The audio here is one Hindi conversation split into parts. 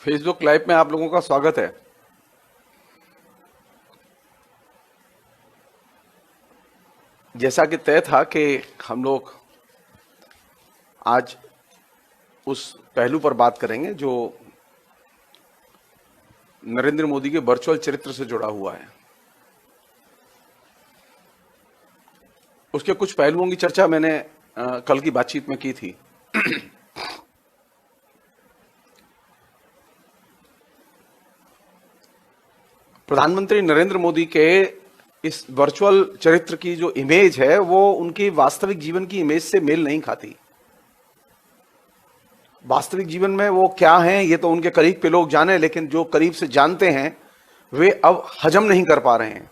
फेसबुक लाइव में आप लोगों का स्वागत है। जैसा कि तय था कि हम लोग आज उस पहलू पर बात करेंगे जो नरेंद्र मोदी के वर्चुअल चरित्र से जुड़ा हुआ है। उसके कुछ पहलुओं की चर्चा मैंने कल की बातचीत में की थी। प्रधानमंत्री नरेंद्र मोदी के इस वर्चुअल चरित्र की जो इमेज है वो उनकी वास्तविक जीवन की इमेज से मेल नहीं खाती। वास्तविक जीवन में वो क्या हैं ये तो उनके करीब के लोग जाने, लेकिन जो करीब से जानते हैं वे अब हजम नहीं कर पा रहे हैं।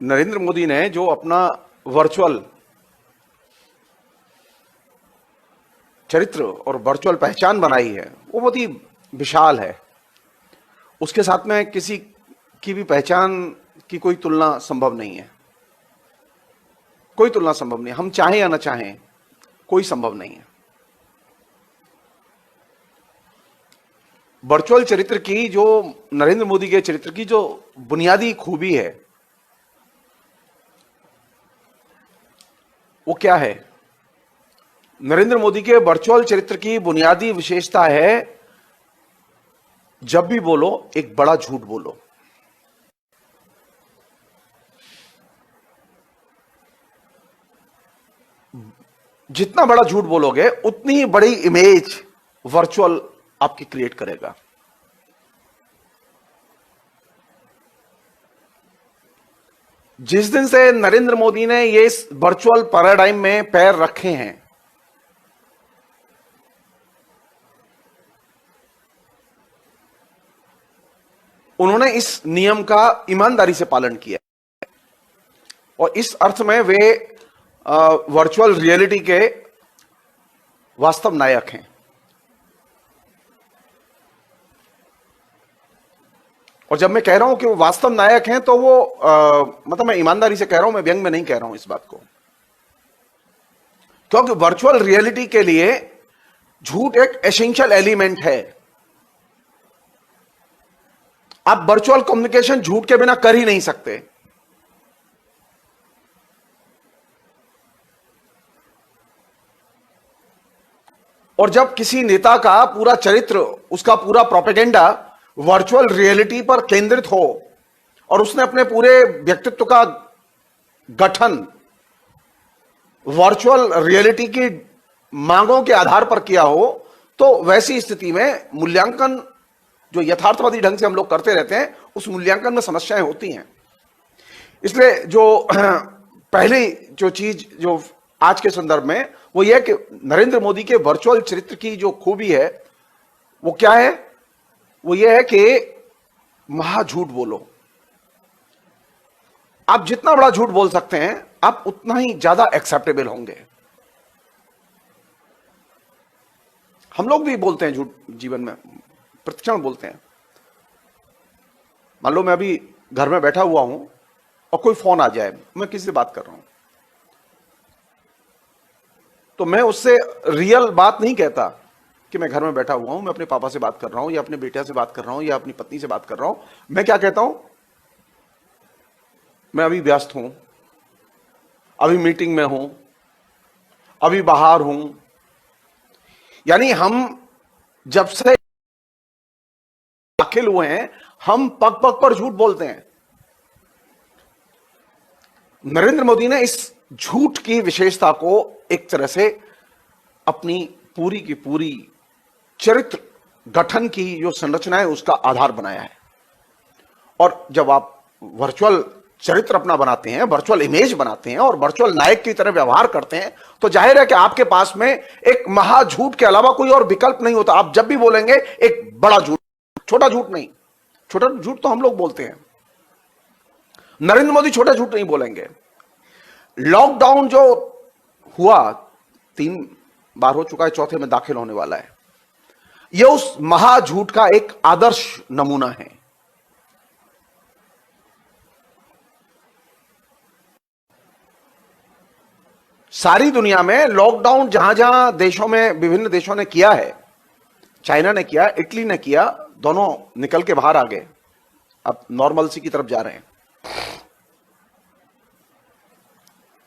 नरेंद्र मोदी ने जो अपना वर्चुअल चरित्र और वर्चुअल पहचान बनाई है वो बहुत ही विशाल है। उसके साथ में किसी की भी पहचान की कोई तुलना संभव नहीं है। कोई तुलना संभव नहीं, हम चाहें या ना चाहें, कोई संभव नहीं है। वर्चुअल चरित्र की जो नरेंद्र मोदी के चरित्र की जो बुनियादी खूबी है वो क्या है? नरेंद्र मोदी के वर्चुअल चरित्र की बुनियादी विशेषता है जब भी बोलो एक बड़ा झूठ बोलो। जितना बड़ा झूठ बोलोगे उतनी ही बड़ी इमेज वर्चुअल आपकी क्रिएट करेगा। जिस दिन से नरेंद्र मोदी ने ये इस वर्चुअल पैराडाइम में पैर रखे हैं, उन्होंने इस नियम का ईमानदारी से पालन किया और इस अर्थ में वे वर्चुअल रियलिटी के वास्तव नायक हैं। और जब मैं कह रहा हूं कि वो वास्तव नायक हैं तो वो मतलब मैं ईमानदारी से कह रहा हूं, मैं व्यंग में नहीं कह रहा हूं इस बात को, क्योंकि वर्चुअल रियलिटी के लिए झूठ एक एसेंशियल एलिमेंट है। आप वर्चुअल कम्युनिकेशन झूठ के बिना कर ही नहीं सकते। और जब किसी नेता का पूरा चरित्र, उसका पूरा प्रोपेगेंडा वर्चुअल रियलिटी पर केंद्रित हो और उसने अपने पूरे व्यक्तित्व का गठन वर्चुअल रियलिटी की मांगों के आधार पर किया हो, तो वैसी स्थिति में मूल्यांकन जो यथार्थवादी ढंग से हम लोग करते रहते हैं, उस मूल्यांकन में समस्याएं होती हैं। इसलिए जो पहली जो चीज जो आज के संदर्भ में वो यह कि नरेंद्र मोदी के वर्चुअल चरित्र की जो खूबी है वो क्या है? वो यह है कि महाझूठ बोलो। आप जितना बड़ा झूठ बोल सकते हैं आप उतना ही ज्यादा एक्सेप्टेबल होंगे। हम लोग भी बोलते हैं झूठ जीवन में, प्रतिक्षण बोलते हैं। मान लो मैं अभी घर में बैठा हुआ हूं और कोई फोन आ जाए, मैं किसी से बात कर रहा हूं, तो मैं उससे रियल बात नहीं कहता कि मैं घर में बैठा हुआ हूं, मैं अपने पापा से बात कर रहा हूं या अपने बेटे से बात कर रहा हूं या अपनी पत्नी से बात कर रहा हूं। मैं क्या कहता हूं? मैं अभी व्यस्त हूं, अभी मीटिंग में हूं, अभी बाहर हूं। यानी हम जब से दाखिल हुए हैं हम पग पग पर झूठ बोलते हैं। नरेंद्र मोदी ने इस झूठ की विशेषता को एक तरह से अपनी पूरी की पूरी चरित्र गठन की जो संरचना है उसका आधार बनाया है। और जब आप वर्चुअल चरित्र अपना बनाते हैं, वर्चुअल इमेज बनाते हैं और वर्चुअल नायक की तरह व्यवहार करते हैं, तो जाहिर है कि आपके पास में एक महाझूठ के अलावा कोई और विकल्प नहीं होता। आप जब भी बोलेंगे एक बड़ा झूठ, छोटा झूठ नहीं। छोटा झूठ तो हम लोग बोलते हैं, नरेंद्र मोदी छोटा झूठ नहीं बोलेंगे। लॉकडाउन जो हुआ 3 बार हो चुका है, चौथे में दाखिल होने वाला है, यह उस महाझूठ का एक आदर्श नमूना है। सारी दुनिया में लॉकडाउन जहां जहां देशों में, विभिन्न देशों ने किया है, चाइना ने किया, इटली ने किया, दोनों निकल के बाहर आ गए, अब नॉर्मलसी की तरफ जा रहे हैं।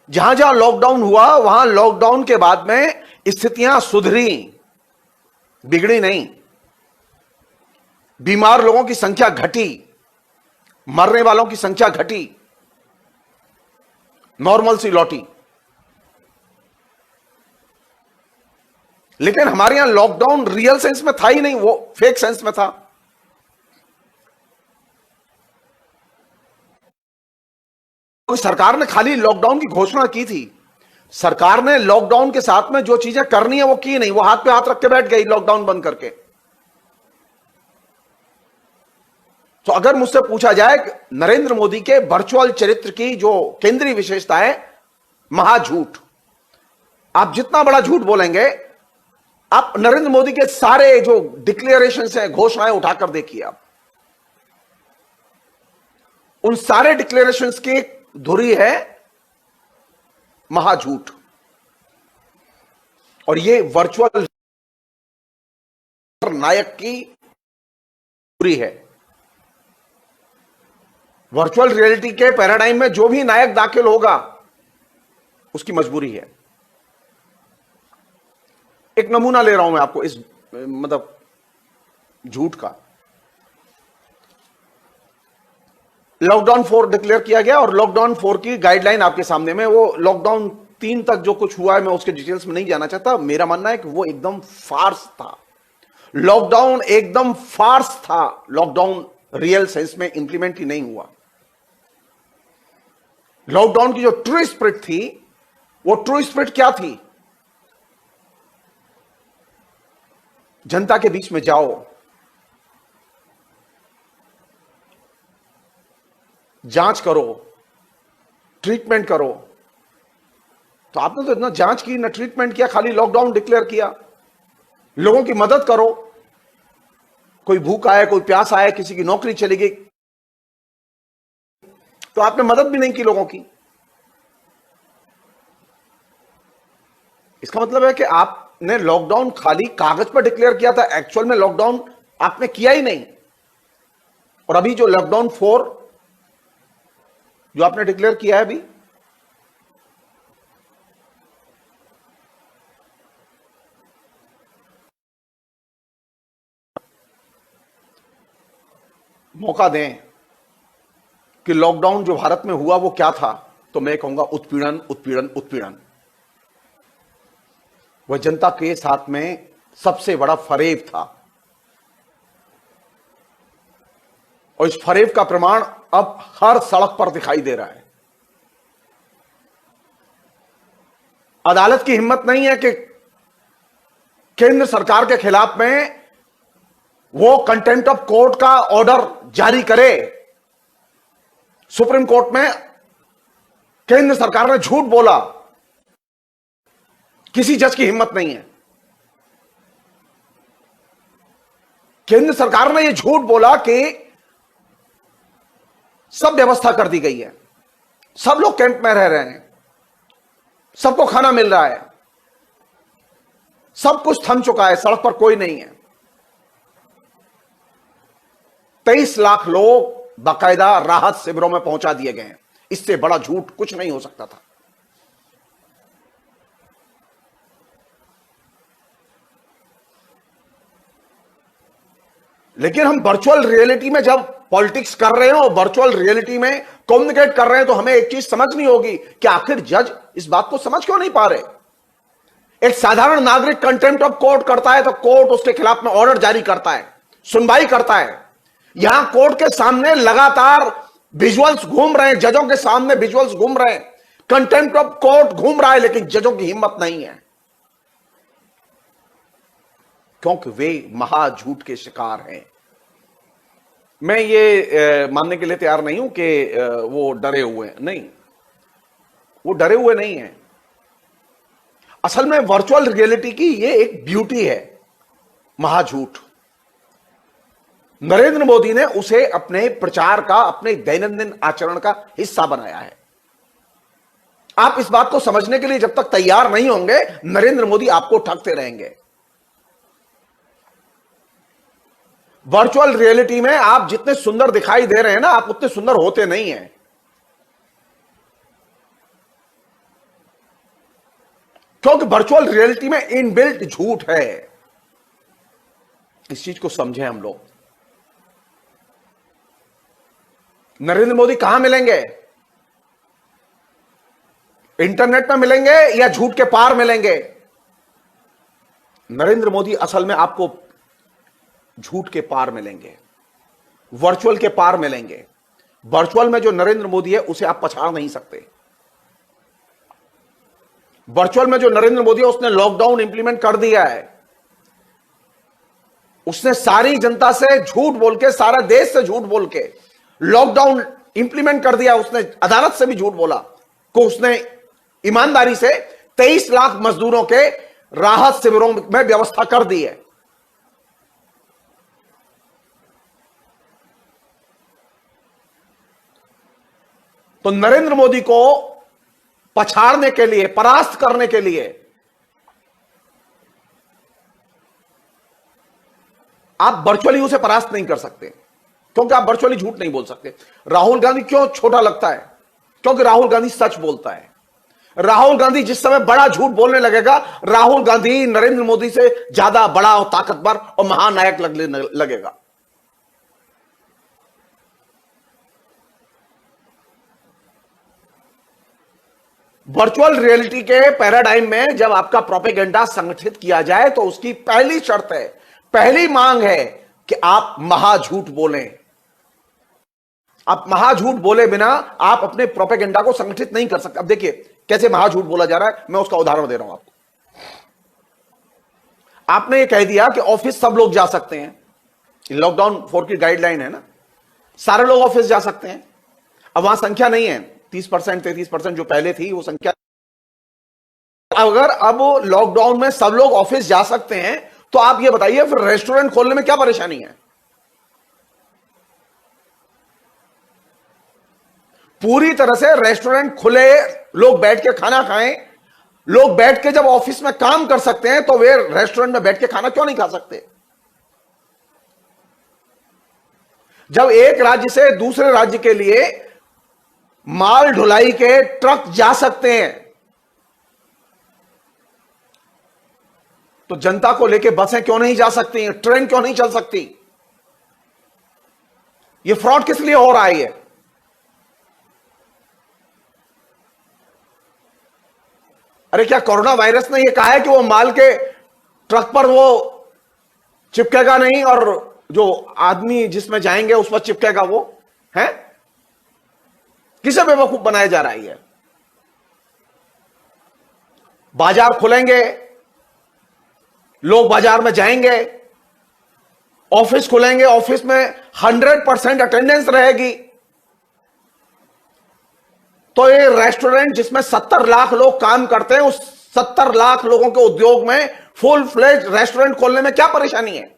जहां जहां लॉकडाउन हुआ वहां लॉकडाउन के बाद में स्थितियां सुधरी, बिगड़ी नहीं। बीमार लोगों की संख्या घटी, मरने वालों की संख्या घटी, नॉर्मल सी लौटी। लेकिन हमारे यहां लॉकडाउन रियल सेंस में था ही नहीं, वो फेक सेंस में था। तो सरकार ने खाली लॉकडाउन की घोषणा की थी, सरकार ने लॉकडाउन के साथ में जो चीजें करनी है वो की नहीं, वो हाथ पे हाथ रख के बैठ गई लॉकडाउन बंद करके। तो अगर मुझसे पूछा जाए नरेंद्र मोदी के वर्चुअल चरित्र की जो केंद्रीय विशेषता है, महाझूठ। आप जितना बड़ा झूठ बोलेंगे, आप नरेंद्र मोदी के सारे जो डिक्लेरेशंस हैं, घोषणाएं उठाकर देखिए आप, उन सारे डिक्लेरेशंस की धुरी है महाझूठ। और ये वर्चुअल नायक की धुरी है। वर्चुअल रियलिटी के पैराडाइम में जो भी नायक दाखिल होगा उसकी मजबूरी है। एक नमूना ले रहा हूं मैं आपको इस मतलब झूठ का। लॉकडाउन 4 डिक्लेयर किया गया और लॉकडाउन 4 की गाइडलाइन आपके सामने में, वो लॉकडाउन 3 तक जो कुछ हुआ है मैं उसके डिटेल्स में नहीं जाना चाहता। मेरा मानना है कि वो एकदम फार्स था, लॉकडाउन एकदम फार्स था, लॉकडाउन रियल सेंस में इंप्लीमेंट ही नहीं हुआ। लॉकडाउन की जो ट्रू स्पिरिट थी, वो ट्रू स्पिरिट क्या थी? जनता के बीच में जाओ, जांच करो, ट्रीटमेंट करो। तो आपने तो इतना जांच की ना ट्रीटमेंट किया, खाली लॉकडाउन डिक्लेयर किया। लोगों की मदद करो, कोई भूखा है, कोई प्यासा है, किसी की नौकरी चली गई, तो आपने मदद भी नहीं की लोगों की। इसका मतलब है कि आपने लॉकडाउन खाली कागज पर डिक्लेयर किया था, एक्चुअल में लॉकडाउन आपने किया ही नहीं। और अभी जो लॉकडाउन 4 जो आपने डिक्लेयर किया है, अभी मौका दें कि लॉकडाउन जो भारत में हुआ वो क्या था, तो मैं कहूंगा उत्पीड़न, उत्पीड़न, उत्पीड़न। वह जनता के साथ में सबसे बड़ा फरेब था, और इस फरेब का प्रमाण अब हर सड़क पर दिखाई दे रहा है। अदालत की हिम्मत नहीं है कि केंद्र सरकार के खिलाफ में वो कंटेम्प्ट ऑफ कोर्ट का ऑर्डर जारी करे। सुप्रीम कोर्ट में केंद्र सरकार ने झूठ बोला, किसी जज की हिम्मत नहीं है। केंद्र सरकार ने यह झूठ बोला कि सब व्यवस्था कर दी गई है, सब लोग कैंप में रह रहे हैं, सबको खाना मिल रहा है, सब कुछ थम चुका है, सड़क पर कोई नहीं है। 23 लाख लोग बाकायदा राहत शिविरों में पहुंचा दिए गए हैं। इससे बड़ा झूठ कुछ नहीं हो सकता था। लेकिन हम वर्चुअल रियलिटी में जब पॉलिटिक्स कर रहे हैं और वर्चुअल रियलिटी में कम्युनिकेट कर रहे हैं, तो हमें एक चीज समझनी होगी कि आखिर जज इस बात को समझ क्यों नहीं पा रहे। एक साधारण नागरिक कंटेम्प्ट ऑफ कोर्ट करता है तो कोर्ट उसके खिलाफ में ऑर्डर जारी करता है, सुनवाई करता है। यहां कोर्ट के सामने लगातार विजुअल्स घूम रहे हैं, जजों के सामने विजुअल्स घूम रहे हैं, कंटेम्प्ट ऑफ कोर्ट घूम रहा है, लेकिन जजों की हिम्मत नहीं है, क्योंकि वे महाझूठ के शिकार हैं। मैं ये मानने के लिए तैयार नहीं हूं कि वो डरे हुए हैं, नहीं, वो डरे हुए नहीं हैं। असल में वर्चुअल रियलिटी की ये एक ब्यूटी है, महाझूठ। नरेंद्र मोदी ने उसे अपने प्रचार का, अपने दैनंदिन आचरण का हिस्सा बनाया है। आप इस बात को समझने के लिए जब तक तैयार नहीं होंगे, नरेंद्र मोदी आपको ठगते रहेंगे। वर्चुअल रियलिटी में आप जितने सुंदर दिखाई दे रहे हैं ना, आप उतने सुंदर होते नहीं हैं। क्योंकि वर्चुअल रियलिटी में इनबिल्ट झूठ है। इस चीज को समझें हम लोग। नरेंद्र मोदी कहां मिलेंगे? इंटरनेट में मिलेंगे या झूठ के पार मिलेंगे? नरेंद्र मोदी असल में आपको झूठ के पार मिलेंगे, वर्चुअल के पार मिलेंगे। वर्चुअल में जो नरेंद्र मोदी है उसे आप पछाड़ नहीं सकते। वर्चुअल में जो नरेंद्र मोदी है उसने लॉकडाउन इंप्लीमेंट कर दिया है। उसने सारी जनता से झूठ बोल के, सारा देश से झूठ बोल के लॉकडाउन इंप्लीमेंट कर दिया। उसने अदालत से भी झूठ बोला को उसने ईमानदारी से 23 लाख मजदूरों के राहत शिविरों में व्यवस्था कर दी है। तो नरेंद्र मोदी को पछाड़ने के लिए, परास्त करने के लिए आप वर्चुअली उसे परास्त नहीं कर सकते, क्योंकि आप वर्चुअली झूठ नहीं बोल सकते। राहुल गांधी क्यों छोटा लगता है? क्योंकि राहुल गांधी सच बोलता है। राहुल गांधी जिस समय बड़ा झूठ बोलने लगेगा, राहुल गांधी नरेंद्र मोदी से ज्यादा बड़ा और ताकतवर और महानायक लगेगा। वर्चुअल रियलिटी के पैराडाइम में जब आपका प्रोपेगेंडा संगठित किया जाए तो उसकी पहली शर्त है, पहली मांग है कि आप महाझूठ बोलें। आप महाझूठ बोले बिना आप अपने प्रोपेगेंडा को संगठित नहीं कर सकते। अब देखिए कैसे महाझूठ बोला जा रहा है, मैं उसका उदाहरण दे रहा हूं आपको। आपने ये कह दिया कि ऑफिस सब लोग जा सकते हैं, लॉकडाउन 4 की गाइडलाइन है ना, सारे लोग ऑफिस जा सकते हैं। अब वहां संख्या नहीं है 30%, 33% जो पहले थी वो संख्या। अगर अब लॉकडाउन में सब लोग ऑफिस जा सकते हैं तो आप ये बताइए फिर रेस्टोरेंट खोलने में क्या परेशानी है? पूरी तरह से रेस्टोरेंट खुले, लोग बैठ के खाना खाएं। लोग बैठ के जब ऑफिस में काम कर सकते हैं तो वे रेस्टोरेंट में बैठ के खाना क्यों नहीं खा सकते? जब एक राज्य से दूसरे राज्य के लिए माल ढुलाई के ट्रक जा सकते हैं तो जनता को लेके बसें क्यों नहीं जा सकती हैं? ट्रेन क्यों नहीं चल सकती? यह फ्रॉड किस लिए हो रहा है? ये अरे क्या कोरोना वायरस ने यह कहा है कि वो माल के ट्रक पर वो चिपकेगा नहीं और जो आदमी जिसमें जाएंगे उस पर चिपकेगा? वो है किसे बेवकूफ बनाया जा रहा है? बाजार खुलेंगे, लोग बाजार में जाएंगे, ऑफिस खुलेंगे, ऑफिस में 100% अटेंडेंस रहेगी। तो ये रेस्टोरेंट जिसमें 70 लाख लोग काम करते हैं, उस 70 लाख लोगों के उद्योग में फुल फ्लेज रेस्टोरेंट खोलने में क्या परेशानी है?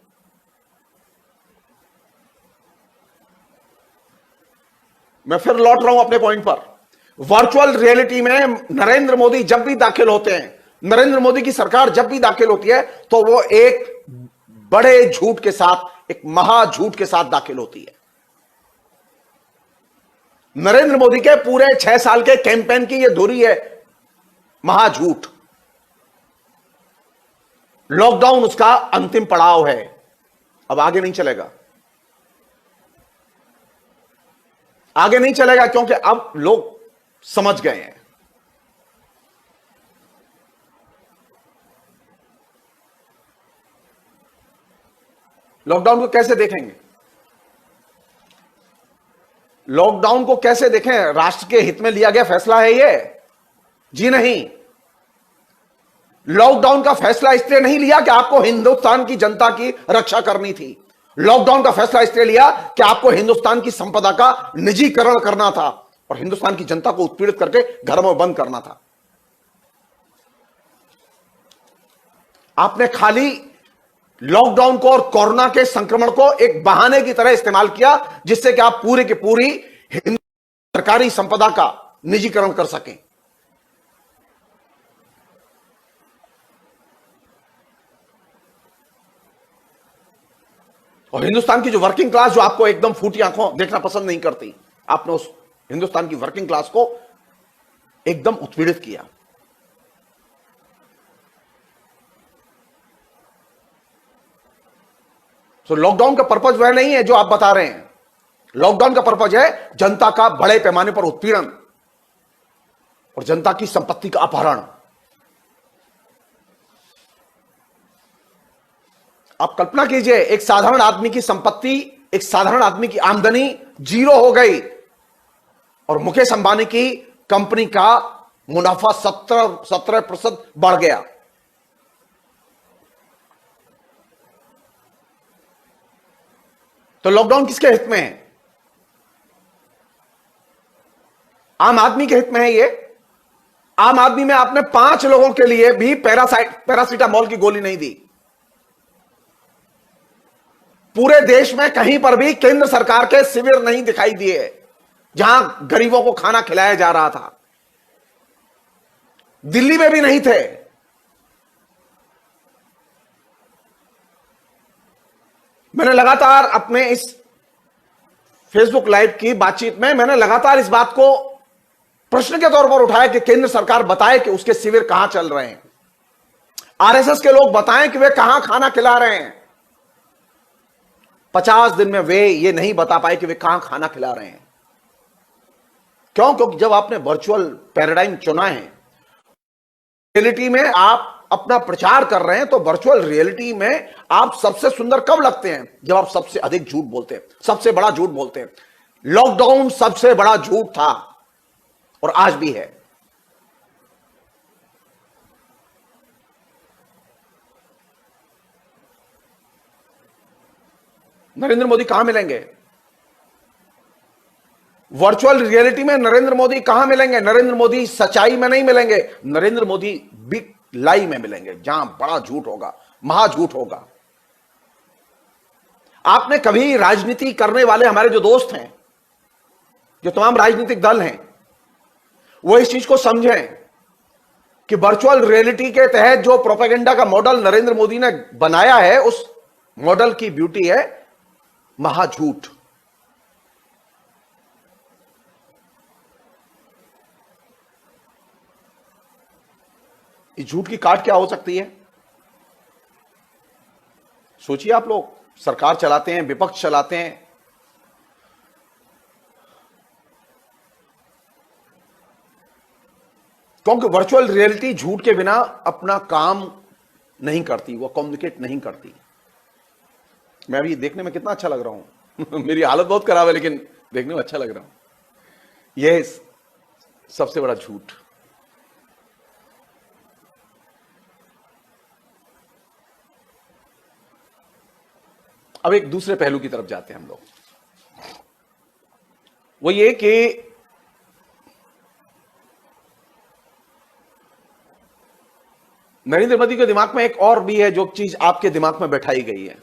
मैं फिर लौट रहा हूं अपने पॉइंट पर। वर्चुअल रियलिटी में नरेंद्र मोदी जब भी दाखिल होते हैं, नरेंद्र मोदी की सरकार जब भी दाखिल होती है तो वो एक बड़े झूठ के साथ, एक महाझूठ के साथ दाखिल होती है। नरेंद्र मोदी के पूरे 6 साल के कैंपेन की यह धुरी है महाझूठ। लॉकडाउन उसका अंतिम पड़ाव है, अब आगे नहीं चलेगा। आगे नहीं चलेगा क्योंकि अब लोग समझ गए हैं। लॉकडाउन को कैसे देखेंगे? लॉकडाउन को कैसे देखें? राष्ट्र के हित में लिया गया फैसला है ये? जी नहीं। लॉकडाउन का फैसला इसलिए नहीं लिया कि आपको हिंदुस्तान की जनता की रक्षा करनी थी। लॉकडाउन का फैसला इसलिए लिया कि आपको हिंदुस्तान की संपदा का निजीकरण करना था और हिंदुस्तान की जनता को उत्पीड़ित करके घरों में बंद करना था। आपने खाली लॉकडाउन को और कोरोना के संक्रमण को एक बहाने की तरह इस्तेमाल किया जिससे कि आप पूरी की पूरी सरकारी संपदा का निजीकरण कर सकें। और हिंदुस्तान की जो वर्किंग क्लास जो आपको एकदम फूटी आंखों देखना पसंद नहीं करती, आपने उस हिंदुस्तान की वर्किंग क्लास को एकदम उत्पीड़ित किया। तो लॉकडाउन का पर्पज वह नहीं है जो आप बता रहे हैं। लॉकडाउन का पर्पज है जनता का बड़े पैमाने पर उत्पीड़न और जनता की संपत्ति का अपहरण। आप कल्पना कीजिए, एक साधारण आदमी की संपत्ति, एक साधारण आदमी की आमदनी जीरो हो गई और मुकेश अंबानी की कंपनी का मुनाफा 17% बढ़ गया। तो लॉकडाउन किसके हित में है? आम आदमी के हित में है। ये आम आदमी में आपने 5 लोगों के लिए भी पैरासीटामोल की गोली नहीं दी। पूरे देश में कहीं पर भी केंद्र सरकार के शिविर नहीं दिखाई दिए जहां गरीबों को खाना खिलाया जा रहा था। दिल्ली में भी नहीं थे। मैंने लगातार अपने इस फेसबुक लाइव की बातचीत में मैंने लगातार इस बात को प्रश्न के तौर पर उठाया कि केंद्र सरकार बताए कि उसके शिविर कहां चल रहे हैं। आरएसएस के लोग बताएं कि वे कहां खाना खिला रहे हैं। 50 दिन में वे ये नहीं बता पाए कि वे कहां खाना खिला रहे हैं। क्यों? क्योंकि जब आपने वर्चुअल पैराडाइम चुना है, रियलिटी में आप अपना प्रचार कर रहे हैं, तो वर्चुअल रियलिटी में आप सबसे सुंदर कब लगते हैं? जब आप सबसे अधिक झूठ बोलते हैं, सबसे बड़ा झूठ बोलते हैं। लॉकडाउन सबसे बड़ा झूठ था और आज भी है। नरेंद्र मोदी कहां मिलेंगे? वर्चुअल रियलिटी में नरेंद्र मोदी कहां मिलेंगे? नरेंद्र मोदी सच्चाई में नहीं मिलेंगे, नरेंद्र मोदी बिग लाई में मिलेंगे, जहां बड़ा झूठ होगा, महाझूठ होगा। आपने कभी राजनीति करने वाले हमारे जो दोस्त हैं, जो तमाम राजनीतिक दल हैं, वो इस चीज को समझें कि वर्चुअल रियलिटी के तहत जो प्रोपेगेंडा का मॉडल नरेंद्र मोदी ने बनाया है, उस मॉडल की ब्यूटी है महाझूठ। इस झूठ की काट क्या हो सकती है? सोचिए, आप लोग सरकार चलाते हैं, विपक्ष चलाते हैं, क्योंकि वर्चुअल रियलिटी झूठ के बिना अपना काम नहीं करती, वो कम्युनिकेट नहीं करती। मैं अभी देखने में कितना अच्छा लग रहा हूं मेरी हालत बहुत खराब है, लेकिन देखने में अच्छा लग रहा हूं। यह सबसे बड़ा झूठ। अब एक दूसरे पहलू की तरफ जाते हैं हम लोग। वो ये कि नरेंद्र मोदी के दिमाग में एक और भी है, जो चीज आपके दिमाग में बैठाई गई है।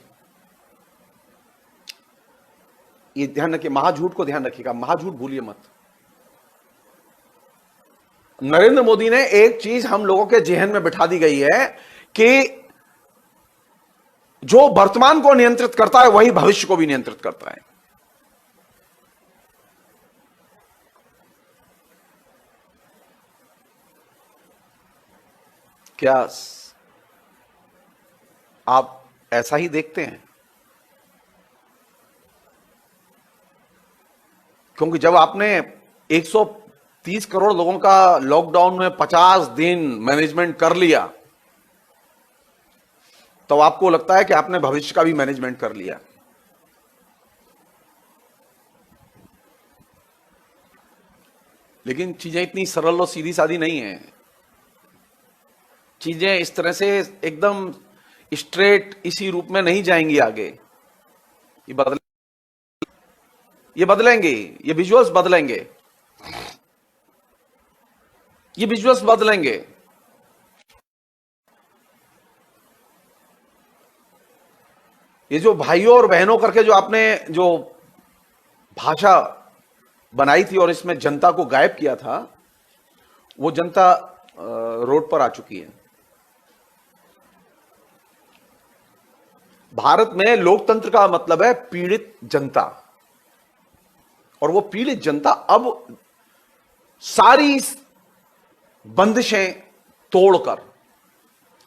ये ध्यान रखिए, महाझूठ को ध्यान रखिएगा, महाझूठ भूलिए मत। नरेंद्र मोदी ने एक चीज हम लोगों के जेहन में बिठा दी गई है कि जो वर्तमान को नियंत्रित करता है, वही भविष्य को भी नियंत्रित करता है। क्या आप ऐसा ही देखते हैं? क्योंकि जब आपने 130 करोड़ लोगों का लॉकडाउन में 50 दिन मैनेजमेंट कर लिया, तो आपको लगता है कि आपने भविष्य का भी मैनेजमेंट कर लिया। लेकिन चीजें इतनी सरल और सीधी सादी नहीं है। चीजें इस तरह से एकदम स्ट्रेट इसी रूप में नहीं जाएंगी आगे। ये बदलेंगे, ये विजुअल्स बदलेंगे, ये विजुअल्स बदलेंगे। ये जो भाइयों और बहनों करके जो आपने जो भाषा बनाई थी और इसमें जनता को गायब किया था, वो जनता रोड पर आ चुकी है। भारत में लोकतंत्र का मतलब है पीड़ित जनता, और वो पीड़ित जनता अब सारी बंदिशें तोड़कर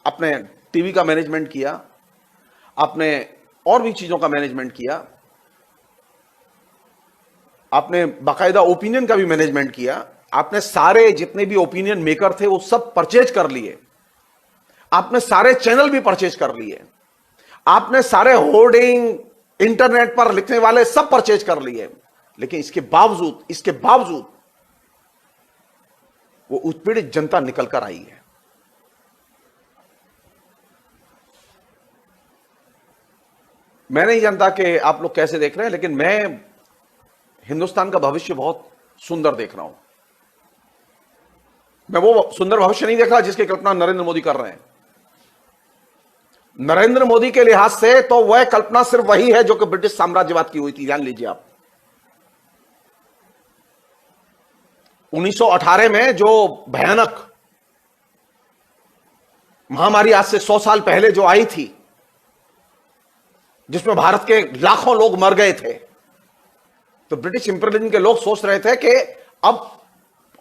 अपने टीवी का मैनेजमेंट किया, आपने और भी चीजों का मैनेजमेंट किया, आपने बाकायदा ओपिनियन का भी मैनेजमेंट किया, आपने सारे जितने भी ओपिनियन मेकर थे वो सब परचेज कर लिए, आपने सारे चैनल भी परचेज कर लिए, आपने सारे होर्डिंग इंटरनेट पर लिखने वाले सब परचेज कर लिए, लेकिन इसके बावजूद वो उत्पीड़ित जनता निकल कर आई है। मैं नहीं जानता कि आप लोग कैसे देख रहे हैं, लेकिन मैं हिंदुस्तान का भविष्य बहुत सुंदर देख रहा हूं। मैं वो सुंदर भविष्य नहीं देख रहा जिसकी कल्पना नरेंद्र मोदी कर रहे हैं। नरेंद्र मोदी के लिहाज से तो वह कल्पना सिर्फ वही है जो कि ब्रिटिश साम्राज्यवाद की हुई थी। ध्यान लीजिए आप, 1918 में जो भयानक महामारी आज से 100 साल पहले जो आई थी, जिसमें भारत के लाखों लोग मर गए थे, तो ब्रिटिश इंपीरियलिज्म के लोग सोच रहे थे कि अब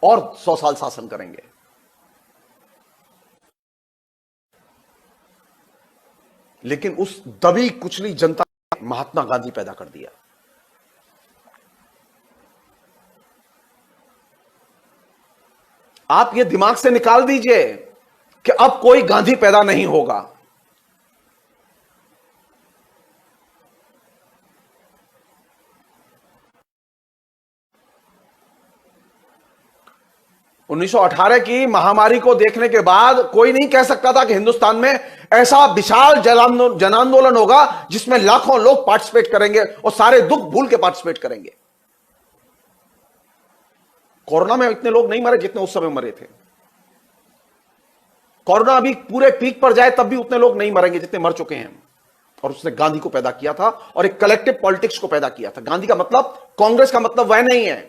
और 100 साल शासन करेंगे। लेकिन उस दबी कुचली जनता ने महात्मा गांधी पैदा कर दिया। आप ये दिमाग से निकाल दीजिए कि अब कोई गांधी पैदा नहीं होगा। उन्नीस सौ 18 की महामारी को देखने के बाद कोई नहीं कह सकता था कि हिंदुस्तान में ऐसा विशाल जन आंदोलन होगा जिसमें लाखों लोग पार्टिसिपेट करेंगे और सारे दुख भूल के पार्टिसिपेट करेंगे। कोरोना में इतने लोग नहीं मरे जितने उस समय मरे थे। कोरोना अभी पूरे पीक पर जाए तब भी उतने लोग नहीं मरेंगे जितने मर चुके हैं। और उसने गांधी को पैदा किया था और एक कलेक्टिव पॉलिटिक्स को पैदा किया था। गांधी का मतलब, कांग्रेस का मतलब वह नहीं है।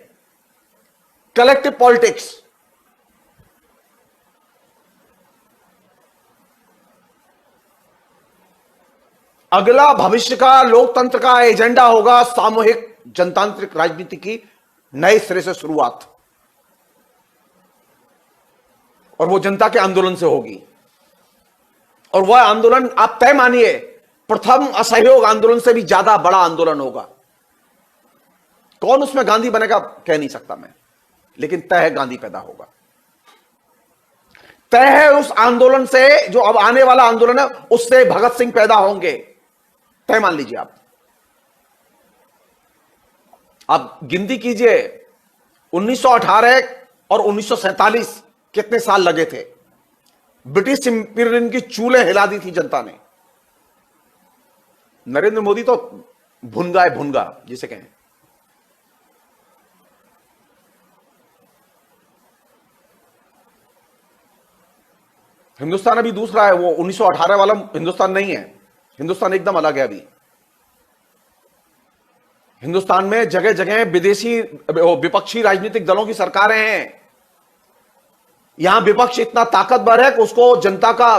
कलेक्टिव पॉलिटिक्स, अगला भविष्य का लोकतंत्र का एजेंडा होगा सामूहिक जनतांत्रिक राजनीति की नए सिरे से शुरुआत, और वो जनता के आंदोलन से होगी। और वह आंदोलन आप तय मानिए प्रथम असहयोग आंदोलन से भी ज्यादा बड़ा आंदोलन होगा। कौन उसमें गांधी बनेगा कह नहीं सकता मैं, लेकिन तय है गांधी पैदा होगा। तय है उस आंदोलन से, जो अब आने वाला आंदोलन है, उससे भगत सिंह पैदा होंगे। तय मान लीजिए आप गिनती कीजिए 1918 और 1947 कितने साल लगे थे। ब्रिटिश इंपीरियलिज्म की चूल्हे हिला दी थी जनता ने। नरेंद्र मोदी तो भुनगा है, भुनगा जिसे कहें। हिंदुस्तान अभी दूसरा है, वो 1918 वाला हिंदुस्तान नहीं है। हिंदुस्तान एकदम अलग है। अभी हिंदुस्तान में जगह जगह विदेशी विपक्षी राजनीतिक दलों की सरकारें हैं। यहां विपक्ष इतना ताकतवर है कि उसको जनता का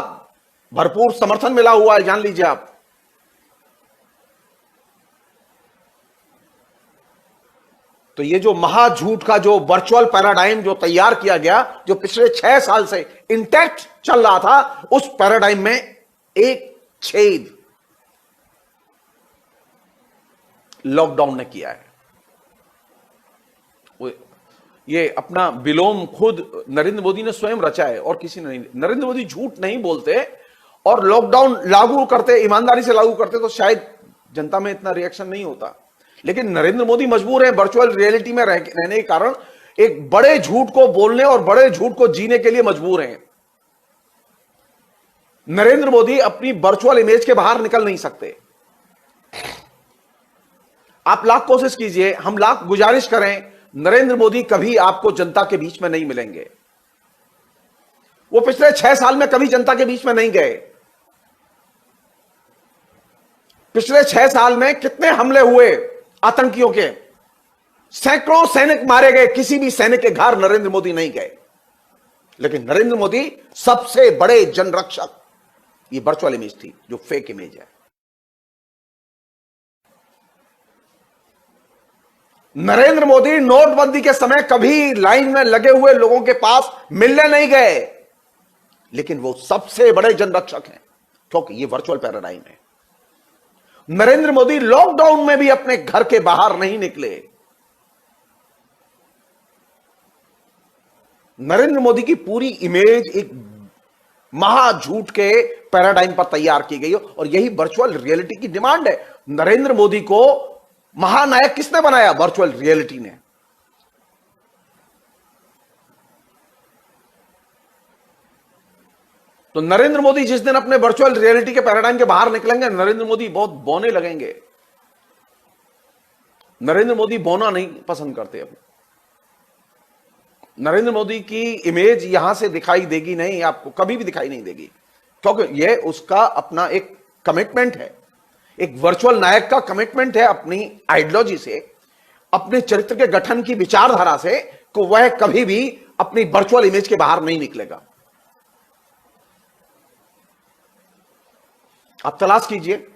भरपूर समर्थन मिला हुआ है। जान लीजिए आप। तो ये जो महाझूठ का जो वर्चुअल पैराडाइम जो तैयार किया गया, जो पिछले 6 साल से इंटैक्ट चल रहा था, उस पैराडाइम में एक छेद लॉकडाउन ने किया है। ये अपना विलोम खुद नरेंद्र मोदी ने स्वयं रचा है और किसी ने नहीं। नरेंद्र मोदी झूठ नहीं बोलते और लॉकडाउन लागू करते, ईमानदारी से लागू करते, तो शायद जनता में इतना रिएक्शन नहीं होता। लेकिन नरेंद्र मोदी मजबूर है वर्चुअल रियलिटी में रहने के कारण एक बड़े झूठ को बोलने और बड़े झूठ को जीने के लिए मजबूर हैं। नरेंद्र मोदी अपनी वर्चुअल इमेज के बाहर निकल नहीं सकते। आप लाख कोशिश कीजिए, हम लाख गुजारिश करें, नरेंद्र मोदी कभी आपको जनता के बीच में नहीं मिलेंगे। वो पिछले 6 साल में कभी जनता के बीच में नहीं गए। पिछले 6 साल में कितने हमले हुए आतंकियों के, सैकड़ों सैनिक मारे गए, किसी भी सैनिक के घर नरेंद्र मोदी नहीं गए। लेकिन नरेंद्र मोदी सबसे बड़े जनरक्षक, ये वर्चुअल इमेज थी जो फेक इमेज है। नरेंद्र मोदी नोटबंदी के समय कभी लाइन में लगे हुए लोगों के पास मिलने नहीं गए, लेकिन वो सबसे बड़े जनरक्षक हैं, क्योंकि ये वर्चुअल पैराडाइम है। नरेंद्र मोदी लॉकडाउन में भी अपने घर के बाहर नहीं निकले। नरेंद्र मोदी की पूरी इमेज एक महाझूठ के पैराडाइम पर तैयार की गई है, और यही वर्चुअल रियलिटी की डिमांड है। नरेंद्र मोदी को महानायक किसने बनाया? वर्चुअल रियलिटी ने। तो नरेंद्र मोदी जिस दिन अपने वर्चुअल रियलिटी के पैराडाइम के बाहर निकलेंगे, नरेंद्र मोदी बहुत बौने लगेंगे। नरेंद्र मोदी बौना नहीं पसंद करते। अब नरेंद्र मोदी की इमेज यहां से दिखाई देगी नहीं, आपको कभी भी दिखाई नहीं देगी, क्योंकि यह उसका अपना एक कमिटमेंट है, एक वर्चुअल नायक का कमिटमेंट है अपनी आइडियोलॉजी से, अपने चरित्र के गठन की विचारधारा से, कि वह कभी भी अपनी वर्चुअल इमेज के बाहर नहीं निकलेगा। आप तलाश कीजिए,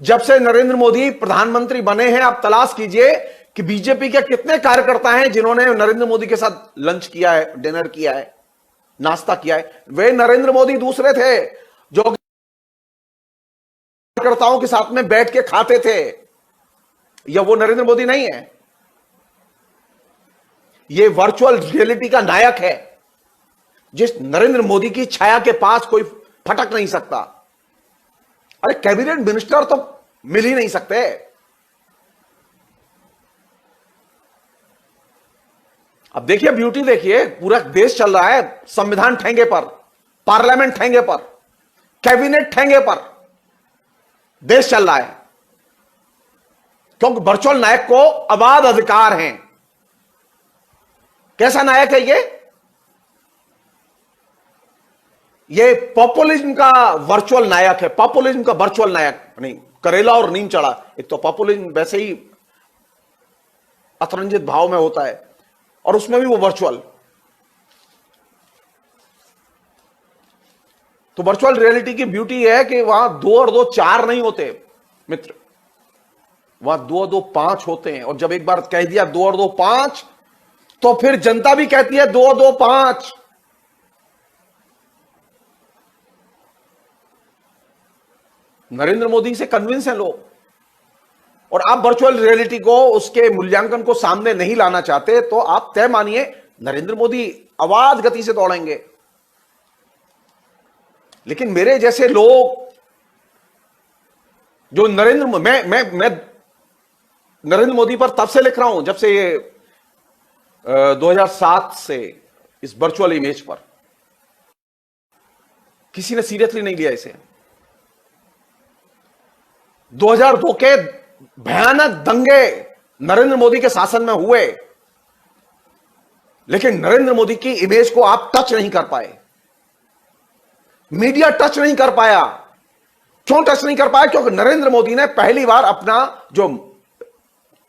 जब से नरेंद्र मोदी प्रधानमंत्री बने हैं, आप तलाश कीजिए कि बीजेपी के कितने कार्यकर्ता हैं जिन्होंने नरेंद्र मोदी के साथ लंच किया है, डिनर किया है, नाश्ता किया है। वे नरेंद्र मोदी दूसरे थे जो कार्यकर्ताओं के साथ में बैठ के खाते थे, या वो नरेंद्र मोदी नहीं है। ये वर्चुअल रियलिटी का नायक है, जिस नरेंद्र मोदी की छाया के पास कोई फटक नहीं सकता। अरे कैबिनेट मिनिस्टर तो मिल ही नहीं सकते। अब देखिए, ब्यूटी देखिए, पूरा देश चल रहा है संविधान ठेंगे पर, पार्लियामेंट ठेंगे पर, कैबिनेट ठेंगे पर देश चल रहा है, क्योंकि वर्चुअल नायक को अबाध अधिकार हैं। कैसा नायक है ये पॉपुलिज्म का वर्चुअल नायक है। पॉपुलिज्म का वर्चुअल नायक नहीं, करेला और नीम चढ़ा। एक तो पॉपुलिज्म वैसे ही अतरंजित भाव में होता है, और उसमें भी वो वर्चुअल। तो वर्चुअल रियलिटी की ब्यूटी है कि वहां 2 और 2 4 नहीं होते मित्र, वहां 2 और 2 5 होते हैं। और जब एक बार कह दिया 2 और 2 5, तो फिर जनता भी कहती है 2 और 2 5। नरेंद्र मोदी से कन्विंस हैं लोग, और आप वर्चुअल रियलिटी को, उसके मूल्यांकन को सामने नहीं लाना चाहते, तो आप तय मानिए नरेंद्र मोदी अबाध गति से दौड़ेंगे। लेकिन मेरे जैसे लोग जो मैं नरेंद्र मोदी पर तब से लिख रहा हूं जब से ये 2007 से इस वर्चुअल इमेज पर किसी ने सीरियसली नहीं लिया इसे। 2002 के भयानक दंगे नरेंद्र मोदी के शासन में हुए, लेकिन नरेंद्र मोदी की इमेज को आप टच नहीं कर पाए, मीडिया टच नहीं कर पाया। क्यों टच नहीं कर पाया? क्योंकि नरेंद्र मोदी ने पहली बार अपना जो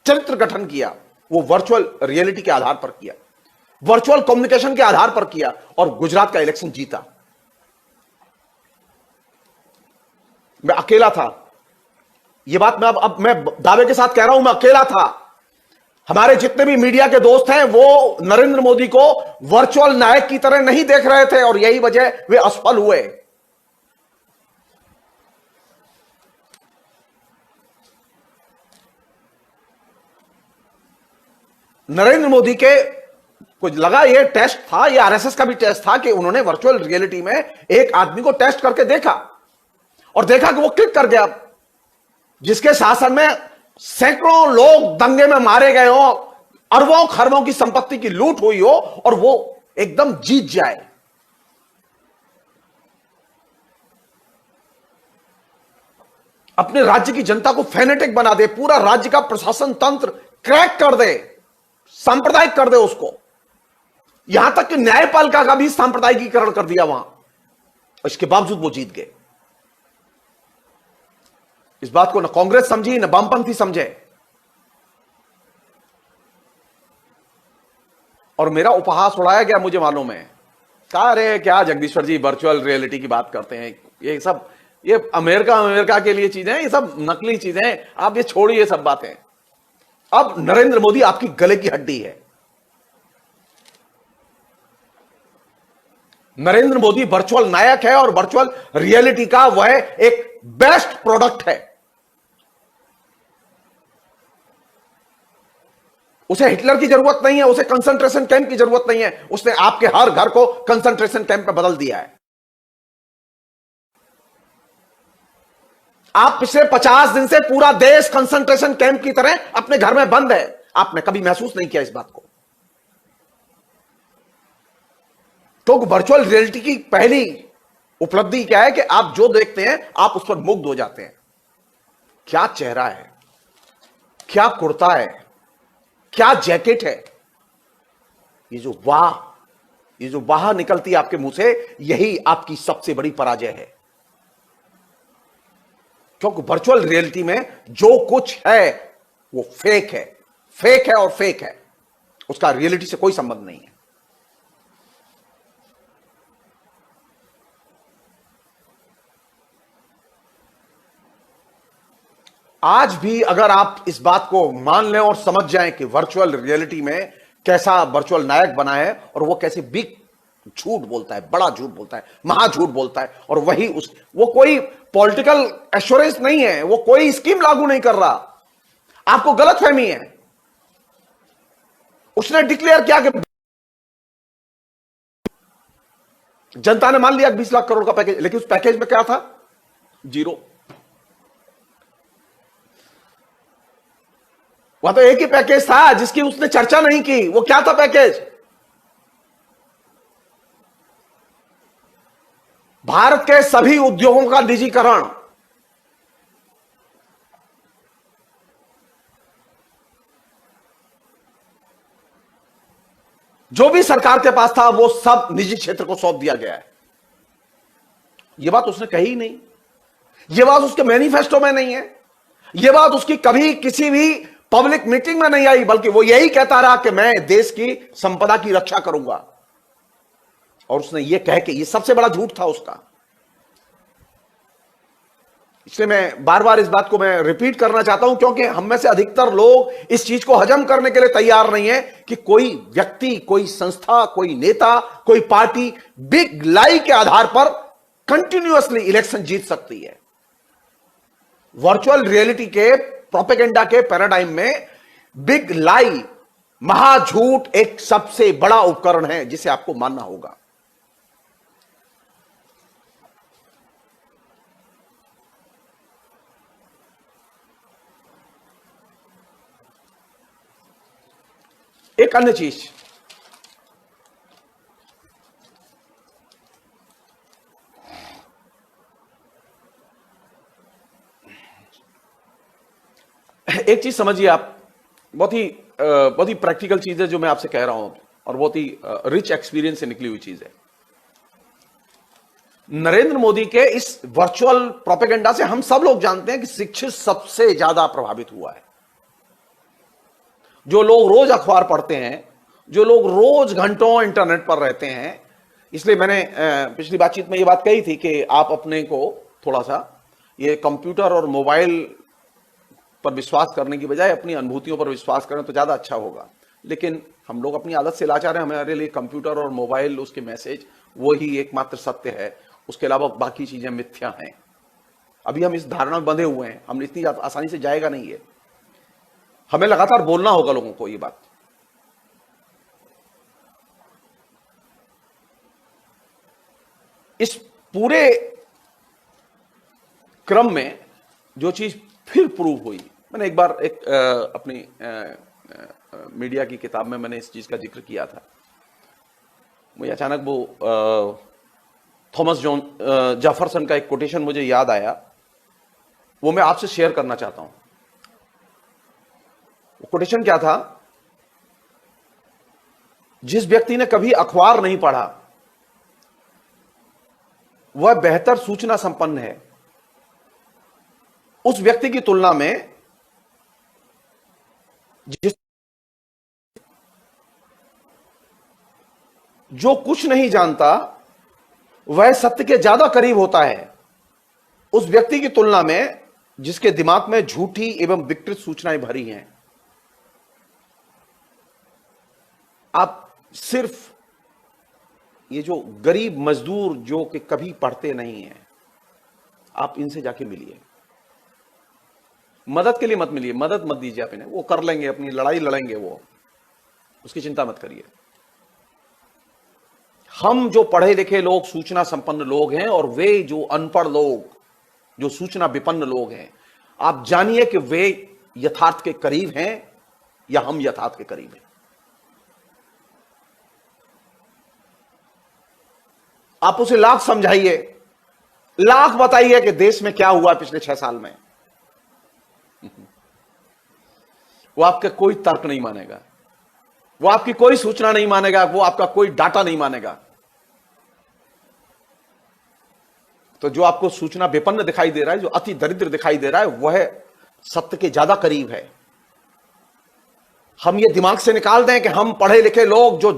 चरित्र गठन किया वो वर्चुअल रियलिटी के आधार पर किया, वर्चुअल कम्युनिकेशन के आधार पर किया, और गुजरात का इलेक्शन जीता। मैं अकेला था, यह बात मैं दावे के साथ कह रहा हूं, मैं अकेला था। हमारे जितने भी मीडिया के दोस्त हैं वो नरेंद्र मोदी को वर्चुअल नायक की तरह नहीं देख रहे थे, और यही वजह वे असफल हुए। नरेंद्र मोदी के कुछ लगा, ये टेस्ट था, ये आरएसएस का भी टेस्ट था कि उन्होंने वर्चुअल रियलिटी में एक आदमी को टेस्ट करके देखा, और देखा कि वो क्लिक कर गया, जिसके शासन में सैकड़ों लोग दंगे में मारे गए हो, अरबों खरबों की संपत्ति की लूट हुई हो, और वो एकदम जीत जाए। अपने राज्य की जनता को फेनेटिक बना दे, पूरा राज्य का प्रशासन तंत्र क्रैक कर दे, सांप्रदायिक कर दे उसको, यहां तक कि न्यायपालिका का भी सांप्रदायिकीकरण कर दिया वहां। इसके बावजूद वो जीत गए। इस बात को न कांग्रेस समझी न वामपंथी समझे, और मेरा उपहास उड़ाया गया, मुझे मालूम है। कहा रे क्या जगदीश्वर जी वर्चुअल रियलिटी की बात करते हैं, ये सब ये अमेरिका के लिए चीजें हैं, ये सब नकली चीजें हैं, आप ये छोड़िए सब बातें। अब नरेंद्र मोदी आपकी गले की हड्डी है। नरेंद्र मोदी वर्चुअल नायक है और वर्चुअल रियलिटी का वह एक बेस्ट प्रोडक्ट है। उसे हिटलर की जरूरत नहीं है, उसे कंसंट्रेशन कैंप की जरूरत नहीं है। उसने आपके हर घर को कंसंट्रेशन कैंप में बदल दिया है। आप पिछले 50 दिन से पूरा देश कंसंट्रेशन कैंप की तरह अपने घर में बंद है। आपने कभी महसूस नहीं किया इस बात को। तो वर्चुअल रियलिटी की पहली उपलब्धि क्या है कि आप जो देखते हैं आप उस पर मुग्ध हो जाते हैं। क्या चेहरा है, क्या कुर्ता है, क्या जैकेट है। ये जो वाह निकलती है आपके मुंह से, यही आपकी सबसे बड़ी पराजय है। क्योंकि वर्चुअल रियलिटी में जो कुछ है वो फेक है, फेक है और फेक है। उसका रियलिटी से कोई संबंध नहीं है। आज भी अगर आप इस बात को मान लें और समझ जाएं कि वर्चुअल रियलिटी में कैसा वर्चुअल नायक बना है और वो कैसे बिग झूठ बोलता है, बड़ा झूठ बोलता है, महा झूठ बोलता है, और वही वो कोई पॉलिटिकल एश्योरेंस नहीं है, वो कोई स्कीम लागू नहीं कर रहा। आपको गलतफहमी है। उसने डिक्लेयर किया कि जनता ने मान लिया 20 लाख करोड़ का पैकेज, लेकिन उस पैकेज में क्या था? जीरो। वह तो एक ही पैकेज था जिसकी उसने चर्चा नहीं की। वो क्या था पैकेज? भारत के सभी उद्योगों का निजीकरण। जो भी सरकार के पास था वो सब निजी क्षेत्र को सौंप दिया गया है। यह बात उसने कही ही नहीं। यह बात उसके मैनिफेस्टो में नहीं है। यह बात उसकी कभी किसी भी पब्लिक मीटिंग में नहीं आई, बल्कि वो यही कहता रहा कि मैं देश की संपदा की रक्षा करूंगा। और उसने ये कह के, ये सबसे बड़ा झूठ था उसका। इसलिए मैं बार बार इस बात को मैं रिपीट करना चाहता हूं, क्योंकि हम में से अधिकतर लोग इस चीज को हजम करने के लिए तैयार नहीं है कि कोई व्यक्ति, कोई संस्था, कोई नेता, कोई पार्टी बिग लाई के आधार पर कंटिन्यूअसली इलेक्शन जीत सकती है। वर्चुअल रियलिटी के प्रोपेगेंडा के पैराडाइम में बिग लाई, महाझूठ एक सबसे बड़ा उपकरण है जिसे आपको मानना होगा। एक अन्य चीज, एक चीज समझिए आप, बहुत ही प्रैक्टिकल चीज है जो मैं आपसे कह रहा हूं, और बहुत ही रिच एक्सपीरियंस से निकली हुई चीज है। नरेंद्र मोदी के इस वर्चुअल प्रोपेगेंडा से हम सब लोग जानते हैं कि शिक्षित सबसे ज्यादा प्रभावित हुआ है। जो लोग रोज अखबार पढ़ते हैं, जो लोग रोज घंटों इंटरनेट पर रहते हैं। इसलिए मैंने पिछली बातचीत में यह बात कही थी कि आप अपने को थोड़ा सा ये कंप्यूटर और मोबाइल पर विश्वास करने की बजाय अपनी अनुभूतियों पर विश्वास करें तो ज्यादा अच्छा होगा। लेकिन हम लोग अपनी आदत से लाचार हैं। हमारे लिए कंप्यूटर और मोबाइल, उसके मैसेज, वो ही एकमात्र सत्य है। उसके अलावा बाकी चीजें मिथ्या हैं। अभी हम इस धारणा में बंधे हुए हैं। हम इतनी आसानी से जाएगा नहीं है। हमें लगातार बोलना होगा लोगों को ये बात। इस पूरे क्रम में जो चीज फिर प्रूव हुई, मैंने एक बार अपनी मीडिया की किताब में मैंने इस चीज का जिक्र किया था। मुझे अचानक वो थॉमस जेफरसन का एक कोटेशन मुझे याद आया, वो मैं आपसे शेयर करना चाहता हूं। वो कोटेशन क्या था? जिस व्यक्ति ने कभी अखबार नहीं पढ़ा वह बेहतर सूचना संपन्न है उस व्यक्ति की तुलना में जो कुछ नहीं जानता वह सत्य के ज्यादा करीब होता है उस व्यक्ति की तुलना में जिसके दिमाग में झूठी एवं विकृत सूचनाएं भरी हैं। आप सिर्फ ये जो गरीब मजदूर जो कि कभी पढ़ते नहीं हैं, आप इनसे जाके मिलिए। मदद के लिए मत मिलिए, मदद मत दीजिए आप इन्हें, वो कर लेंगे, अपनी लड़ाई लड़ेंगे, वो उसकी चिंता मत करिए। हम जो पढ़े लिखे लोग, सूचना संपन्न लोग हैं, और वे जो अनपढ़ लोग, जो सूचना विपन्न लोग हैं, आप जानिए कि वे यथार्थ के करीब हैं या हम यथार्थ के करीब हैं। आप उसे लाख समझाइए, लाख बताइए कि देश में क्या हुआ पिछले 6 साल में, वो आपका कोई तर्क नहीं मानेगा, वो आपकी कोई सूचना नहीं मानेगा, वो आपका कोई डाटा नहीं मानेगा। तो जो आपको सूचना विपन्न दिखाई दे रहा है, जो अति दरिद्र दिखाई दे रहा है, वह सत्य के ज्यादा करीब है। हम ये दिमाग से निकाल दें कि हम पढ़े लिखे लोग, जो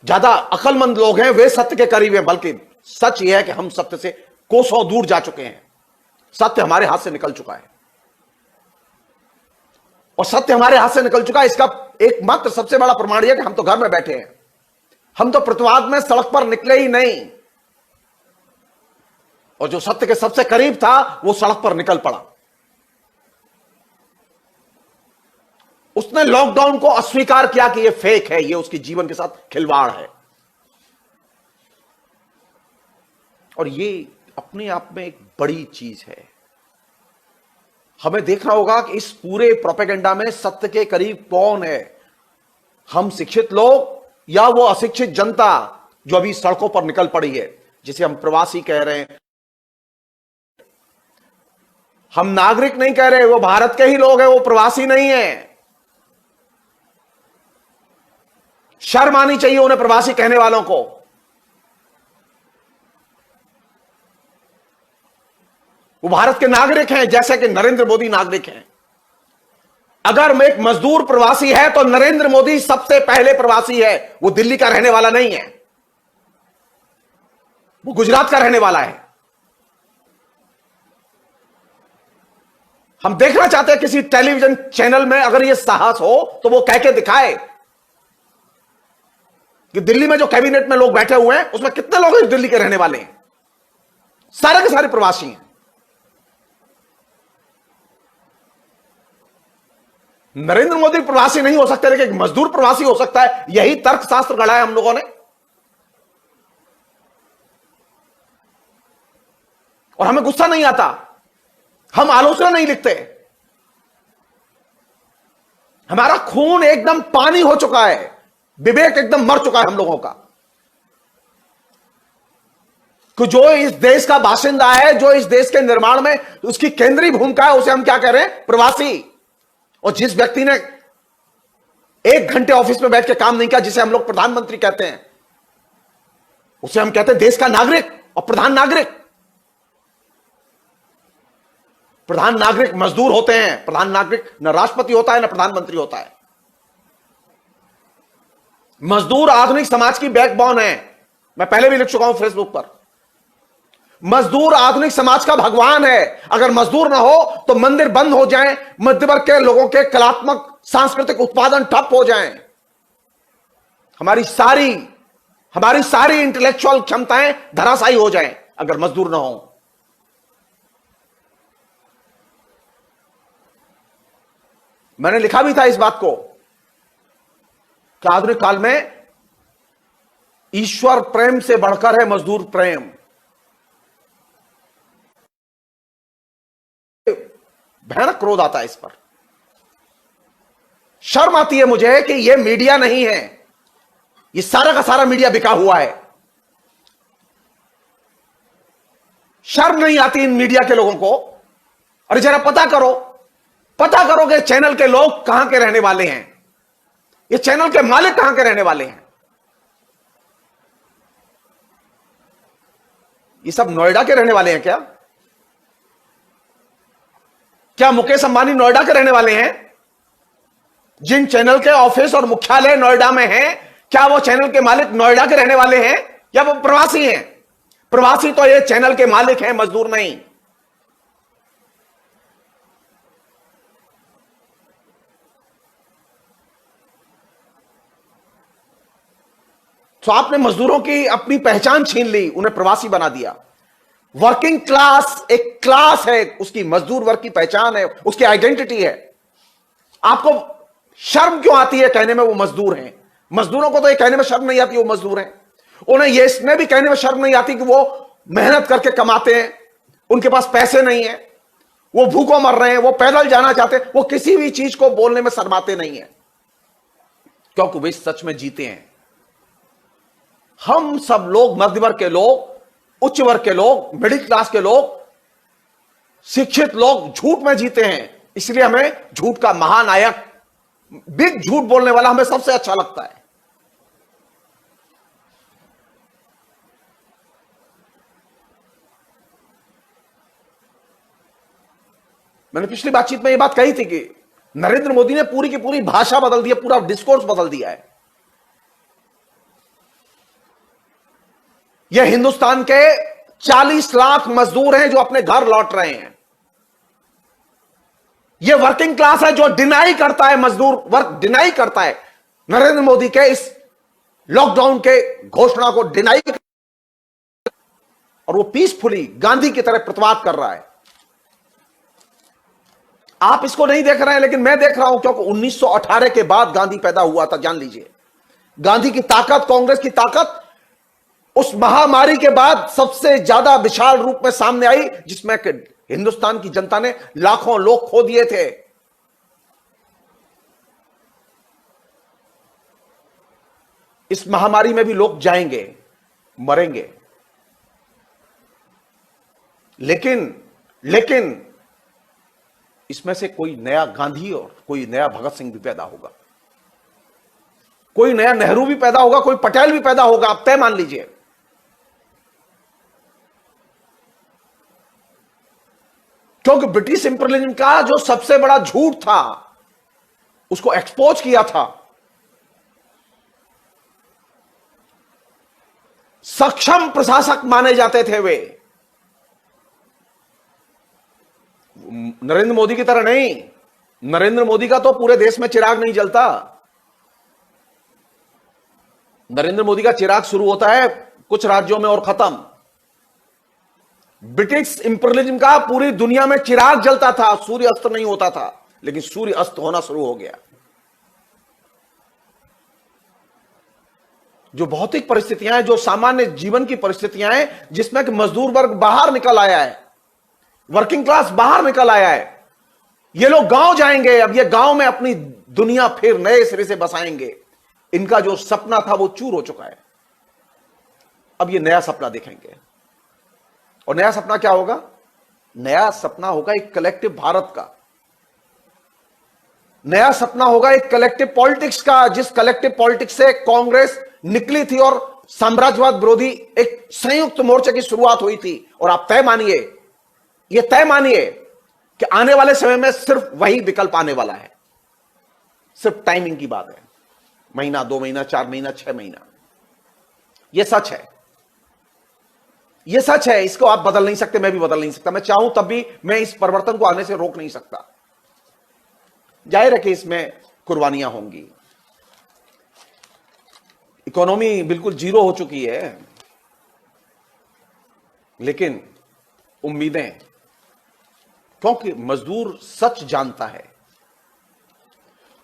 ज्यादा अक्लमंद लोग हैं, वे सत्य के करीब हैं, बल्कि सच यह है कि हम सत्य से कोसों दूर जा चुके हैं। सत्य हमारे हाथ से निकल चुका है, और सत्य हमारे हाथ से निकल चुका है, इसका एकमात्र सबसे बड़ा प्रमाण यह कि हम तो घर में बैठे हैं, हम तो प्रतिवाद में सड़क पर निकले ही नहीं, और जो सत्य के सबसे करीब था वो सड़क पर निकल पड़ा। उसने लॉकडाउन को अस्वीकार किया कि ये फेक है, ये उसके जीवन के साथ खिलवाड़ है, और ये अपने आप में एक बड़ी चीज है। हमें देखना होगा कि इस पूरे प्रोपेगेंडा में सत्य के करीब कौन है, हम शिक्षित लोग या वो अशिक्षित जनता जो अभी सड़कों पर निकल पड़ी है, जिसे हम प्रवासी कह रहे हैं। हम नागरिक नहीं कह रहे, वो भारत के ही लोग हैं, वो प्रवासी नहीं है। शर्म आनी चाहिए उन्हें प्रवासी कहने वालों को। वो भारत के नागरिक हैं, जैसे कि नरेंद्र मोदी नागरिक हैं। अगर एक मजदूर प्रवासी है तो नरेंद्र मोदी सबसे पहले प्रवासी है। वो दिल्ली का रहने वाला नहीं है, वो गुजरात का रहने वाला है। हम देखना चाहते हैं किसी टेलीविजन चैनल में अगर यह साहस हो तो वो कह के दिखाए कि दिल्ली में जो कैबिनेट में लोग बैठे हुए हैं उसमें कितने लोग इस दिल्ली के रहने वाले हैं। सारे के सारे प्रवासी हैं। नरेंद्र मोदी प्रवासी नहीं हो सकते, लेकिन मजदूर प्रवासी हो सकता है। यही तर्कशास्त्र गढ़ा है हम लोगों ने, और हमें गुस्सा नहीं आता, हम आलोचना नहीं लिखते। हमारा खून एकदम पानी हो चुका है, विवेक एकदम मर चुका है हम लोगों का, कि जो इस देश का बाशिंदा है, जो इस देश के निर्माण में उसकी केंद्रीय भूमिका है, उसे हम क्या कह रहे हैं? प्रवासी। और जिस व्यक्ति ने 1 घंटे ऑफिस में बैठ के काम नहीं किया, जिसे हम लोग प्रधानमंत्री कहते हैं, उसे हम कहते हैं देश का नागरिक और प्रधान नागरिक। प्रधान नागरिक मजदूर होते हैं, प्रधान नागरिक न राष्ट्रपति होता है न प्रधानमंत्री होता है। मजदूर आधुनिक समाज की बैकबोन है। मैं पहले भी लिख चुका हूं फेसबुक पर, मजदूर आधुनिक समाज का भगवान है। अगर मजदूर ना हो तो मंदिर बंद हो जाएं, मध्य वर्ग के लोगों के कलात्मक सांस्कृतिक उत्पादन ठप हो जाएं, हमारी सारी इंटेलेक्चुअल क्षमताएं धराशायी हो जाएं अगर मजदूर ना हो। मैंने लिखा भी था इस बात को कि आधुनिक काल में ईश्वर प्रेम से बढ़कर है मजदूर प्रेम। भयानक क्रोध आता है इस पर। शर्म आती है मुझे कि यह मीडिया नहीं है, यह सारा का सारा मीडिया बिका हुआ है। शर्म नहीं आती इन मीडिया के लोगों को। अरे जरा पता करो कि चैनल के लोग कहां के रहने वाले हैं, ये चैनल के मालिक कहां के रहने वाले हैं। ये सब नोएडा के रहने वाले हैं क्या? क्या मुकेश अंबानी नोएडा के रहने वाले हैं? जिन चैनल के ऑफिस और मुख्यालय नोएडा में हैं, क्या वो चैनल के मालिक नोएडा के रहने वाले हैं या वो प्रवासी हैं? प्रवासी तो ये चैनल के मालिक हैं, मजदूर नहीं। तो आपने मजदूरों की अपनी पहचान छीन ली, उन्हें प्रवासी बना दिया। वर्किंग क्लास एक क्लास है, उसकी मजदूर वर्ग की पहचान है, उसकी आइडेंटिटी है। आपको शर्म क्यों आती है कहने में वो मजदूर हैं? मजदूरों को तो ये कहने में शर्म नहीं आती वो मजदूर हैं। उन्हें ये इसमें भी कहने में शर्म नहीं आती कि वो मेहनत करके कमाते हैं, उनके पास पैसे नहीं है, वो भूखों मर रहे हैं, वो पैदल जाना चाहते हैं। वो किसी भी चीज को बोलने में शर्माते नहीं है, क्योंकि वे सच में जीते हैं। हम सब लोग, मध्य वर्ग के लोग, उच्च वर्ग के लोग, मिडिल क्लास के लोग, शिक्षित लोग झूठ में जीते हैं। इसलिए हमें झूठ का महानायक, बिग झूठ बोलने वाला हमें सबसे अच्छा लगता है। मैंने पिछली बातचीत में यह बात कही थी कि नरेंद्र मोदी ने पूरी की पूरी भाषा बदल दी है, पूरा डिस्कोर्स बदल दिया है। यह हिंदुस्तान के 40 लाख मजदूर हैं जो अपने घर लौट रहे हैं। यह वर्किंग क्लास है जो डिनाई करता है, मजदूर वर्ग डिनाई करता है नरेंद्र मोदी के इस लॉकडाउन के घोषणा को, डिनाई, और वो पीसफुली गांधी की तरह प्रतिवाद कर रहा है। आप इसको नहीं देख रहे हैं, लेकिन मैं देख रहा हूं, क्योंकि 1918 के बाद गांधी पैदा हुआ था। जान लीजिए, गांधी की ताकत, कांग्रेस की ताकत उस महामारी के बाद सबसे ज्यादा विशाल रूप में सामने आई, जिसमें हिंदुस्तान की जनता ने लाखों लोग खो दिए थे। इस महामारी में भी लोग जाएंगे, मरेंगे, लेकिन इसमें से कोई नया गांधी और कोई नया भगत सिंह भी पैदा होगा, कोई नया नेहरू भी पैदा होगा, कोई पटेल भी पैदा होगा। आप तय मान लीजिए। क्योंकि ब्रिटिश इंपीरियलिज्म का जो सबसे बड़ा झूठ था, उसको एक्सपोज किया था। सक्षम प्रशासक माने जाते थे वे, नरेंद्र मोदी की तरह नहीं। नरेंद्र मोदी का तो पूरे देश में चिराग नहीं जलता। नरेंद्र मोदी का चिराग शुरू होता है कुछ राज्यों में और खत्म। ब्रिटिश इंपीरियलिज्म का पूरी दुनिया में चिराग जलता था, सूर्य अस्त नहीं होता था, लेकिन सूर्य अस्त होना शुरू हो गया। जो भौतिक परिस्थितियां हैं, जो सामान्य जीवन की परिस्थितियां हैं, जिसमें कि मजदूर वर्ग बाहर निकल आया है, वर्किंग क्लास बाहर निकल आया है। ये लोग गांव जाएंगे, अब ये गांव में अपनी दुनिया फिर नए सिरे से बसाएंगे। इनका जो सपना था वो चूर हो चुका है। अब ये नया सपना देखेंगे, और नया सपना क्या होगा? नया सपना होगा एक कलेक्टिव भारत का, नया सपना होगा एक कलेक्टिव पॉलिटिक्स का, जिस कलेक्टिव पॉलिटिक्स से कांग्रेस निकली थी और साम्राज्यवाद विरोधी एक संयुक्त मोर्चे की शुरुआत हुई थी। और आप तय मानिए, ये तय मानिए कि आने वाले समय में सिर्फ वही विकल्प आने वाला है। सिर्फ टाइमिंग की बात है, महीना, 2 महीना, 4 महीना, 6 महीना। यह सच है, यह सच है। इसको आप बदल नहीं सकते, मैं भी बदल नहीं सकता। मैं चाहूं तब भी मैं इस परिवर्तन को आने से रोक नहीं सकता। जाहिर है कि इसमें कुर्बानियां होंगी। इकोनॉमी बिल्कुल जीरो हो चुकी है, लेकिन उम्मीदें, क्योंकि मजदूर सच जानता है,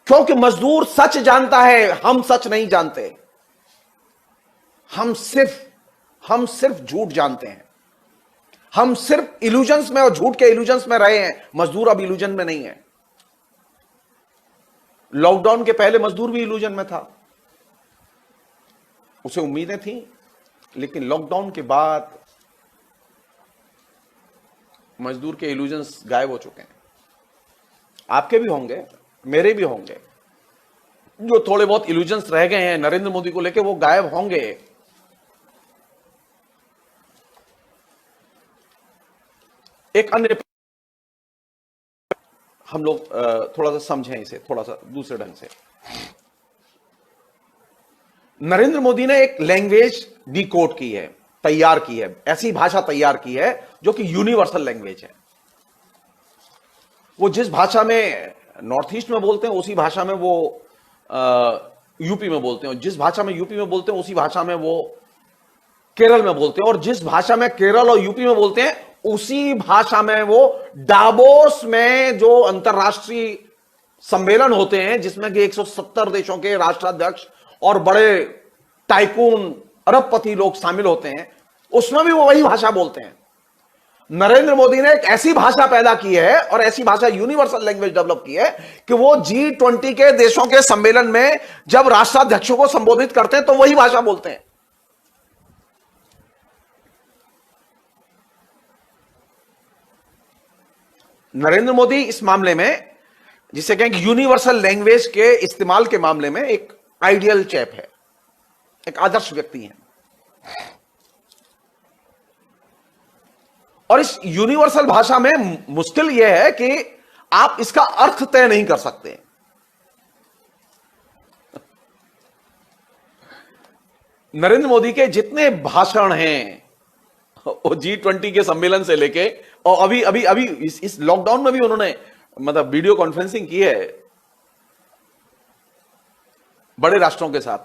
क्योंकि मजदूर सच जानता है। हम सच नहीं जानते, हम सिर्फ झूठ जानते हैं। हम सिर्फ इल्यूजन्स में और झूठ के इल्यूजन्स में रहे हैं। मजदूर अब इल्यूजन में नहीं है। लॉकडाउन के पहले मजदूर भी इल्यूजन में था, उसे उम्मीदें थी, लेकिन लॉकडाउन के बाद मजदूर के इल्यूजन्स गायब हो चुके हैं। आपके भी होंगे, मेरे भी होंगे। जो थोड़े बहुत इल्यूजन्स रह गए हैं नरेंद्र मोदी को लेकर, वो गायब होंगे। एक अन्य, हम लोग थोड़ा सा समझें इसे, थोड़ा सा दूसरे ढंग से। नरेंद्र मोदी ने एक लैंग्वेज डिकोड की है, तैयार की है, ऐसी भाषा तैयार की है जो कि यूनिवर्सल लैंग्वेज है। वो जिस भाषा में नॉर्थ ईस्ट में बोलते हैं, उसी भाषा में वो यूपी में बोलते हैं, और जिस भाषा में यूपी में बोलते हैं उसी भाषा में वो केरल में बोलते हैं, और जिस भाषा में केरल और यूपी में बोलते हैं उसी भाषा में वो डावोस में जो अंतरराष्ट्रीय सम्मेलन होते हैं जिसमें कि 170 देशों के राष्ट्राध्यक्ष और बड़े टाइकून अरबपति लोग शामिल होते हैं, उसमें भी वो वही भाषा बोलते हैं। नरेंद्र मोदी ने एक ऐसी भाषा पैदा की है और ऐसी भाषा यूनिवर्सल लैंग्वेज डेवलप की है कि वो G20 के देशों के सम्मेलन में जब राष्ट्राध्यक्षों को संबोधित करते हैं तो वही भाषा बोलते हैं। नरेंद्र मोदी इस मामले में, जिसे कहें यूनिवर्सल लैंग्वेज के इस्तेमाल के मामले में, एक आइडियल चैप है, एक आदर्श व्यक्ति है। और इस यूनिवर्सल भाषा में मुश्किल यह है कि आप इसका अर्थ तय नहीं कर सकते। नरेंद्र मोदी के जितने भाषण हैं वो G20 के सम्मेलन से लेके, और अभी अभी अभी इस लॉकडाउन में भी उन्होंने मतलब वीडियो कॉन्फ्रेंसिंग की है बड़े राष्ट्रों के साथ।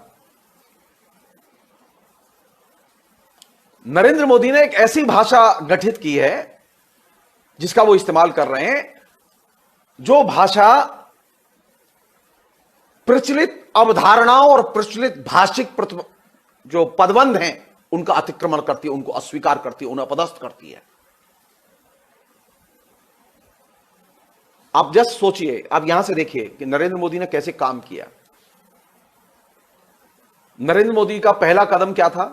नरेंद्र मोदी ने एक ऐसी भाषा गठित की है जिसका वो इस्तेमाल कर रहे हैं, जो भाषा प्रचलित अवधारणाओं और प्रचलित भाषिक जो पदबंध हैं उनका अतिक्रमण करती है, उनको अस्वीकार करती है, उन्हें अपदस्थ करती है। आप जस्ट सोचिए, आप यहां से देखिए कि नरेंद्र मोदी ने कैसे काम किया। नरेंद्र मोदी का पहला कदम क्या था?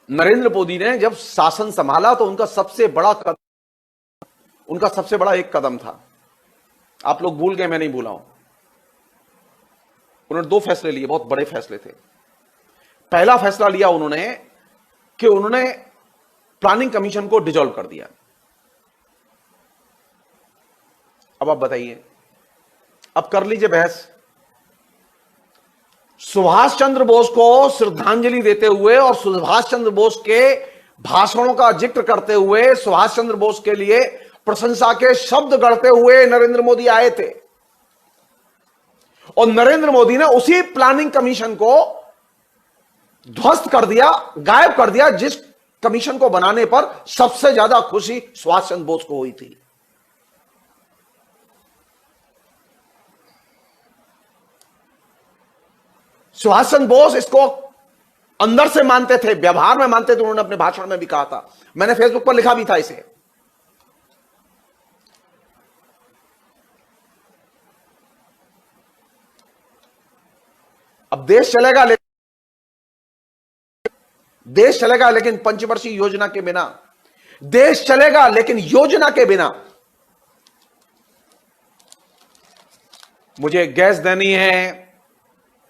नरेंद्र मोदी ने जब शासन संभाला तो उनका सबसे बड़ा एक कदम था, आप लोग भूल गए, मैं नहीं भूला हूं। उन्होंने 2 फैसले लिए, बहुत बड़े फैसले थे। पहला फैसला लिया उन्होंने कि उन्होंने प्लानिंग कमीशन को डिसॉल्व कर दिया। अब आप बताइए, अब कर लीजिए बहस। सुभाष चंद्र बोस को श्रद्धांजलि देते हुए और सुभाष चंद्र बोस के भाषणों का जिक्र करते हुए, सुभाष चंद्र बोस के लिए प्रशंसा के शब्द गढ़ते हुए नरेंद्र मोदी आए थे, और नरेंद्र मोदी ने उसी प्लानिंग कमीशन को ध्वस्त कर दिया, गायब कर दिया, जिस कमीशन को बनाने पर सबसे ज्यादा खुशी सुभाष चंद्र बोस को हुई थी। सुभाष चंद्र बोस इसको अंदर से मानते थे, व्यवहार में मानते थे। उन्होंने अपने भाषण में भी कहा था, मैंने फेसबुक पर लिखा भी था इसे। अब देश चलेगा लेकिन पंचवर्षीय योजना के बिना, देश चलेगा लेकिन योजना के बिना। मुझे गैस देनी है,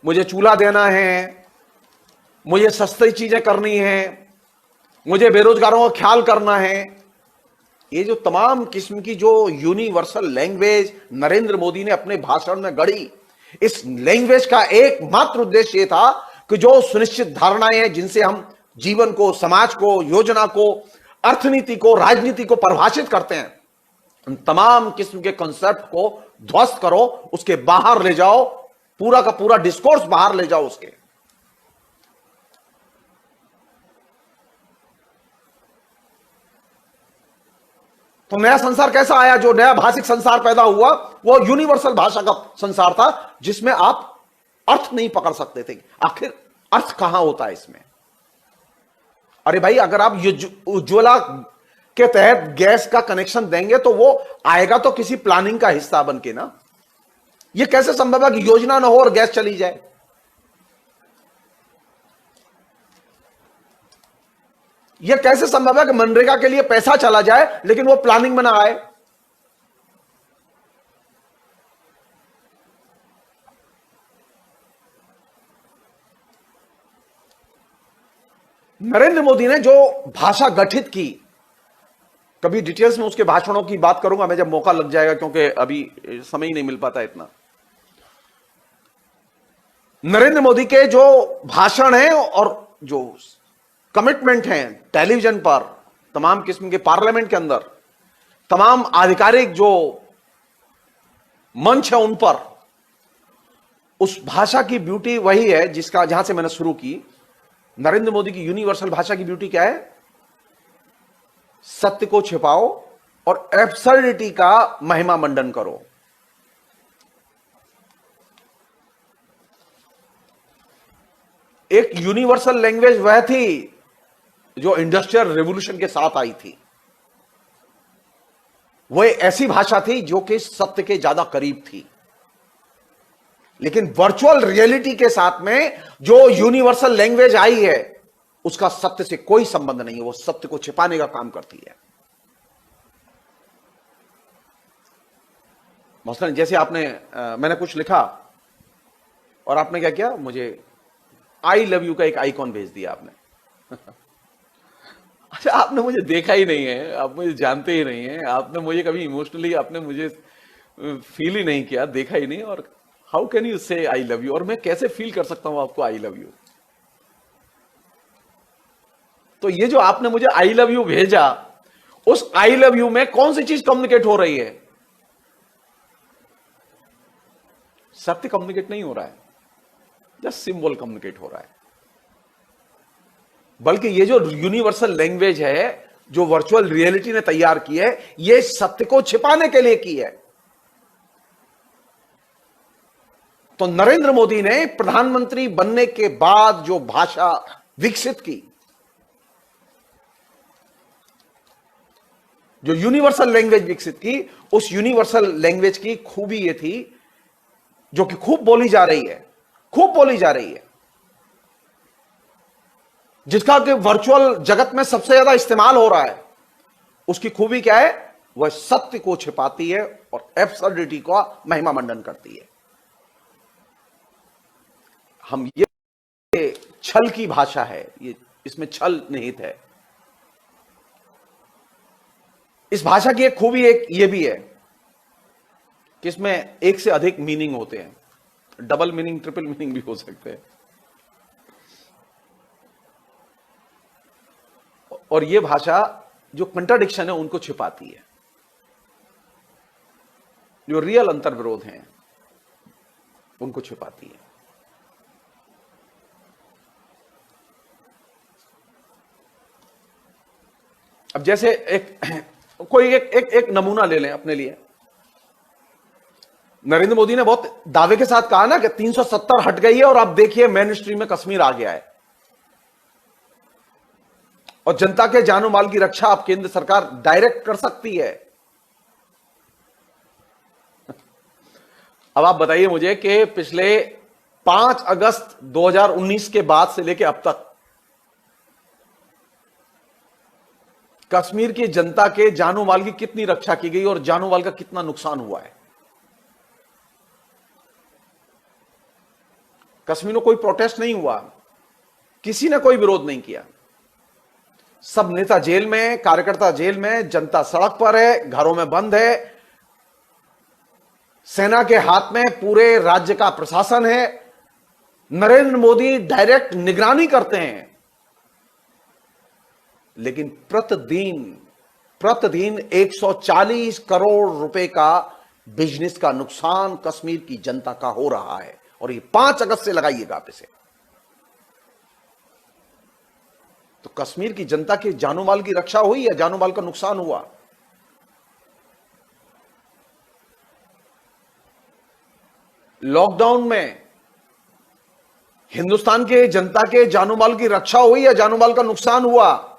मुझे चूल्हा देना है, मुझे सस्ती चीजें करनी है, मुझे बेरोजगारों का ख्याल करना है। ये जो तमाम किस्म की जो यूनिवर्सल लैंग्वेज नरेंद्र मोदी ने अपने भाषण में गढ़ी, इस लैंग्वेज का एकमात्र उद्देश्य ये था कि जो सुनिश्चित धारणाएं हैं जिनसे हम जीवन को, समाज को, योजना को, अर्थनीति को, राजनीति को परिभाषित करते हैं, उन तमाम किस्म के कॉन्सेप्ट को ध्वस्त करो, उसके बाहर ले जाओ, पूरा का पूरा डिस्कोर्स बाहर ले जाओ उसके। तो नया संसार कैसा आया? जो नया भाषिक संसार पैदा हुआ वो यूनिवर्सल भाषा का संसार था, जिसमें आप अर्थ नहीं पकड़ सकते थे। आखिर अर्थ कहां होता है इसमें? अरे भाई, अगर आप उज्ज्वला के तहत गैस का कनेक्शन देंगे तो वो आएगा तो किसी प्लानिंग का हिस्सा बन के ना। ये कैसे संभव है कि योजना ना हो और गैस चली जाए? यह कैसे संभव है कि मनरेगा के लिए पैसा चला जाए लेकिन वो प्लानिंग में ना आए? नरेंद्र मोदी ने जो भाषा गठित की, कभी डिटेल्स में उसके भाषणों की बात करूंगा मैं जब मौका लग जाएगा, क्योंकि अभी समय ही नहीं मिल पाता इतना। नरेंद्र मोदी के जो भाषण हैं और जो कमिटमेंट हैं टेलीविजन पर, तमाम किस्म के पार्लियामेंट के अंदर, तमाम आधिकारिक जो मंच है उन पर, उस भाषा की ब्यूटी वही है जिसका, जहां से मैंने शुरू की, नरेंद्र मोदी की यूनिवर्सल भाषा की ब्यूटी क्या है? सत्य को छिपाओ और एब्सर्डिटी का महिमा मंडन करो। एक यूनिवर्सल लैंग्वेज वह थी जो इंडस्ट्रियल रेवोल्यूशन के साथ आई थी। वह ऐसी भाषा थी जो कि सत्य के ज्यादा करीब थी। लेकिन वर्चुअल रियलिटी के साथ में जो यूनिवर्सल लैंग्वेज आई है, उसका सत्य से कोई संबंध नहीं है। वो सत्य को छिपाने का काम करती है। मसलन जैसे मैंने कुछ लिखा और आपने क्या किया, मुझे आई लव यू का एक आइकॉन भेज दिया आपने। अच्छा, आपने मुझे देखा ही नहीं है, आप मुझे जानते ही नहीं है, आपने मुझे कभी इमोशनली आपने मुझे फील ही नहीं किया, देखा ही नहीं, और हाउ कैन यू से आई लव यू, और मैं कैसे फील कर सकता हूं आपको आई लव यू? तो ये जो आपने मुझे आई लव यू भेजा, उस आई लव यू में कौन सी चीज कम्युनिकेट हो रही है? सत्य कम्युनिकेट नहीं हो रहा है, जस्ट सिंबल कम्युनिकेट हो रहा है। बल्कि ये जो यूनिवर्सल लैंग्वेज है, जो वर्चुअल रियलिटी ने तैयार की है, ये सत्य को छिपाने के लिए की है। तो नरेंद्र मोदी ने प्रधानमंत्री बनने के बाद जो भाषा विकसित की, जो यूनिवर्सल लैंग्वेज विकसित की, उस यूनिवर्सल लैंग्वेज की खूबी ये थी, जो कि खूब बोली जा रही है, खूब बोली जा रही है, जिसका कि वर्चुअल जगत में सबसे ज्यादा इस्तेमाल हो रहा है। उसकी खूबी क्या है? वह सत्य को छिपाती है और एब्सर्डिटी का महिमा मंडन करती है। हम ये छल की भाषा है, ये इसमें छल निहित है। इस भाषा की एक खूबी एक ये भी है कि इसमें एक से अधिक मीनिंग होते हैं, डबल मीनिंग, ट्रिपल मीनिंग भी हो सकते हैं। और ये भाषा जो कंट्राडिक्शन है उनको छिपाती है, जो रियल अंतर विरोध हैं उनको छिपाती है। अब जैसे एक नमूना ले लें अपने लिए। नरेंद्र मोदी ने बहुत दावे के साथ कहा ना कि 370 हट गई है और आप देखिए मेन स्ट्रीम में कश्मीर आ गया है, और जनता के जानो माल की रक्षा अब केंद्र सरकार डायरेक्ट कर सकती है। अब आप बताइए मुझे कि पिछले 5 अगस्त 2019 के बाद से लेकर अब तक कश्मीर की जनता के जानो माल की कितनी रक्षा की गई और जानो माल का कितना नुकसान हुआ है? कश्मीर में कोई प्रोटेस्ट नहीं हुआ, किसी ने कोई विरोध नहीं किया। सब नेता जेल में, कार्यकर्ता जेल में, जनता सड़क पर है, घरों में बंद है, सेना के हाथ में पूरे राज्य का प्रशासन है। नरेंद्र मोदी डायरेक्ट निगरानी करते हैं, लेकिन प्रतिदिन 140 करोड़ रुपए का बिजनेस का नुकसान कश्मीर की जनता का हो रहा है। और ये 5 अगस्त से लगाइएगा आप इसे। तो कश्मीर की जनता के जानो माल की रक्षा हुई या जानो माल का नुकसान हुआ? लॉकडाउन में हिंदुस्तान के जनता के जानो माल की रक्षा हुई या जानो माल का नुकसान हुआ?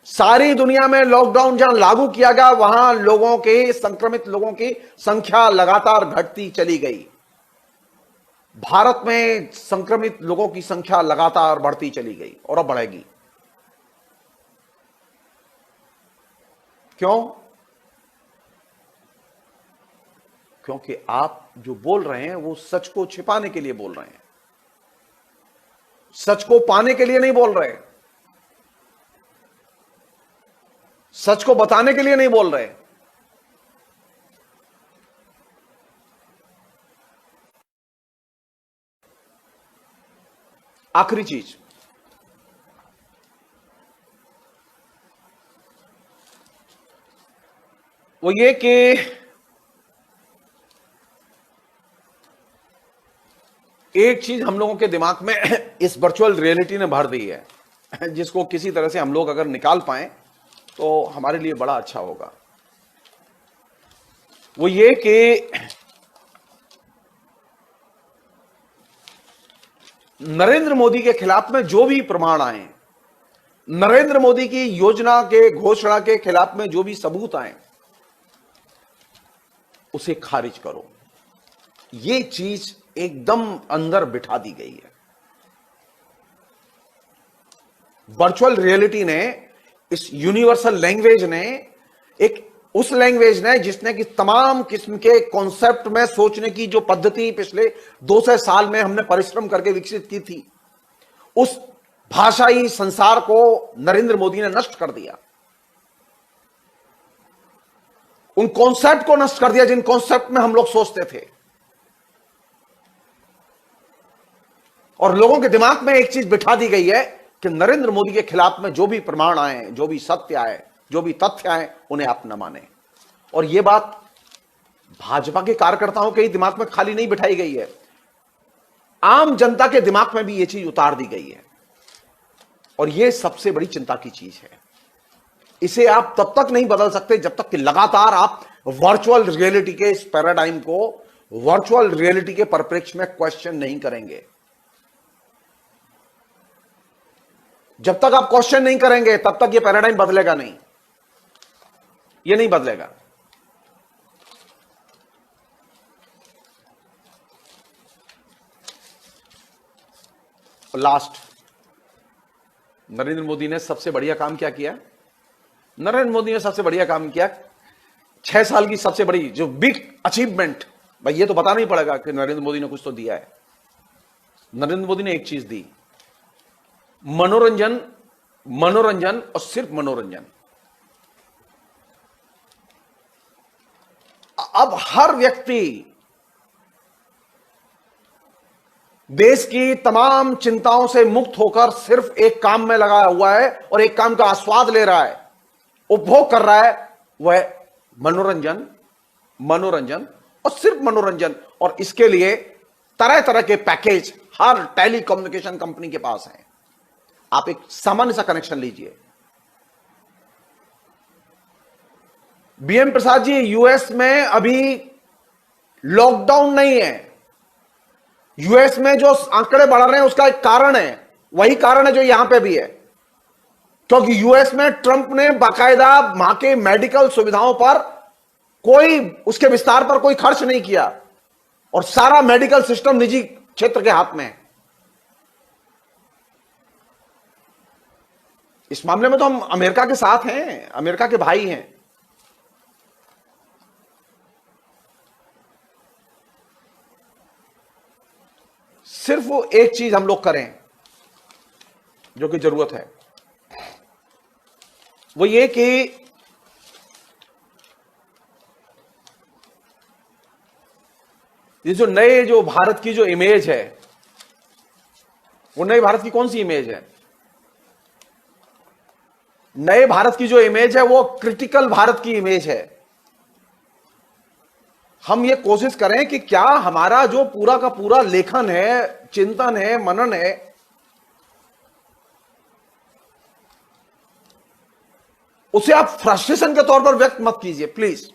सारी दुनिया में लॉकडाउन जहां लागू किया गया, वहां लोगों के, संक्रमित लोगों की संख्या लगातार घटती चली गई। भारत में संक्रमित लोगों की संख्या लगातार बढ़ती चली गई और अब बढ़ेगी। क्यों? क्योंकि आप जो बोल रहे हैं वो सच को छिपाने के लिए बोल रहे हैं, सच को पाने के लिए नहीं बोल रहे, सच को बताने के लिए नहीं बोल रहे। आखिरी चीज, वो ये कि एक चीज हम लोगों के दिमाग में इस वर्चुअल रियलिटी ने भर दी है, जिसको किसी तरह से हम लोग अगर निकाल पाए तो हमारे लिए बड़ा अच्छा होगा। वो ये कि नरेंद्र मोदी के खिलाफ में जो भी प्रमाण आए, नरेंद्र मोदी की योजना के घोषणा के खिलाफ में जो भी सबूत आए, उसे खारिज करो। ये चीज एकदम अंदर बिठा दी गई है। वर्चुअल रियलिटी ने, इस यूनिवर्सल लैंग्वेज ने, एक उस लैंग्वेज ने जिसने कि तमाम किस्म के कॉन्सेप्ट में सोचने की जो पद्धति पिछले 200 साल में हमने परिश्रम करके विकसित की थी, उस भाषाई संसार को नरेंद्र मोदी ने नष्ट कर दिया। उन कॉन्सेप्ट को नष्ट कर दिया जिन कॉन्सेप्ट में हम लोग सोचते थे। और लोगों के दिमाग में एक चीज बिठा दी गई है कि नरेंद्र मोदी के खिलाफ में जो भी प्रमाण आए, जो भी सत्य आए, जो भी तथ्य आए, उन्हें आप न माने। और यह बात भाजपा के कार्यकर्ताओं के ही दिमाग में खाली नहीं बिठाई गई है, आम जनता के दिमाग में भी यह चीज उतार दी गई है। और यह सबसे बड़ी चिंता की चीज है। इसे आप तब तक नहीं बदल सकते जब तक कि लगातार आप वर्चुअल रियलिटी के इस पैराडाइम को वर्चुअल रियलिटी के परिप्रेक्ष्य में क्वेश्चन नहीं करेंगे। जब तक आप क्वेश्चन नहीं करेंगे तब तक यह पैराडाइम बदलेगा नहीं, यह नहीं बदलेगा। लास्ट, नरेंद्र मोदी ने सबसे बढ़िया काम क्या किया? नरेंद्र मोदी ने सबसे बढ़िया काम किया, 6 साल की सबसे बड़ी जो बिग अचीवमेंट, भाई ये तो बताना ही पड़ेगा कि नरेंद्र मोदी ने कुछ तो दिया है। नरेंद्र मोदी ने एक चीज दी, मनोरंजन, मनोरंजन और सिर्फ मनोरंजन। अब हर व्यक्ति देश की तमाम चिंताओं से मुक्त होकर सिर्फ एक काम में लगा हुआ है और एक काम का आस्वाद ले रहा है, उपभोग कर रहा है, वह मनोरंजन, मनोरंजन और सिर्फ मनोरंजन। और इसके लिए तरह तरह के पैकेज हर टेलीकम्युनिकेशन कंपनी के पास है। आप एक सामान्य सा कनेक्शन लीजिए। बीएम प्रसाद जी, यूएस में अभी लॉकडाउन नहीं है। यूएस में जो आंकड़े बढ़ रहे हैं उसका एक कारण है, वही कारण है जो यहां पे भी है, क्योंकि यूएस में ट्रंप ने बाकायदा वहां के मेडिकल सुविधाओं पर कोई, उसके विस्तार पर कोई खर्च नहीं किया और सारा मेडिकल सिस्टम निजी क्षेत्र के हाथ में है। इस मामले में तो हम अमेरिका के साथ हैं, अमेरिका के भाई हैं। सिर्फ वो एक चीज हम लोग करें जो कि जरूरत है, वो ये कि ये जो नए, जो भारत की जो इमेज है, वो नए भारत की कौन सी इमेज है? नए भारत की जो इमेज है वो क्रिटिकल भारत की इमेज है। हम ये कोशिश करें कि क्या हमारा जो पूरा का पूरा लेखन है, चिंतन है, मनन है, उसे आप फ्रस्ट्रेशन के तौर पर व्यक्त मत कीजिए प्लीज।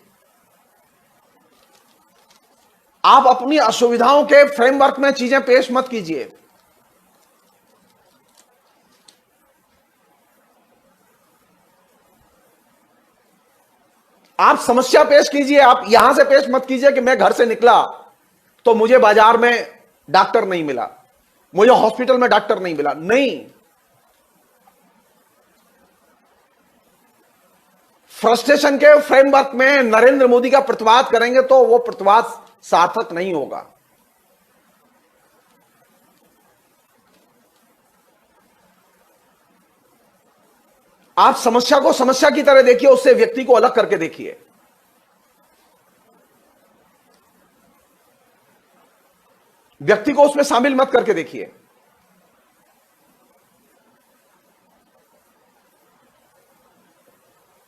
आप अपनी असुविधाओं के फ्रेमवर्क में चीजें पेश मत कीजिए। आप समस्या पेश कीजिए। आप यहां से पेश मत कीजिए कि मैं घर से निकला तो मुझे बाजार में डॉक्टर नहीं मिला, मुझे हॉस्पिटल में डॉक्टर नहीं मिला। नहीं, फ्रस्ट्रेशन के फ्रेमवर्क में नरेंद्र मोदी का प्रतिवाद करेंगे तो वो प्रतिवाद सार्थक नहीं होगा। आप समस्या को समस्या की तरह देखिए, उससे व्यक्ति को अलग करके देखिए। व्यक्ति को उसमें शामिल मत करके देखिए।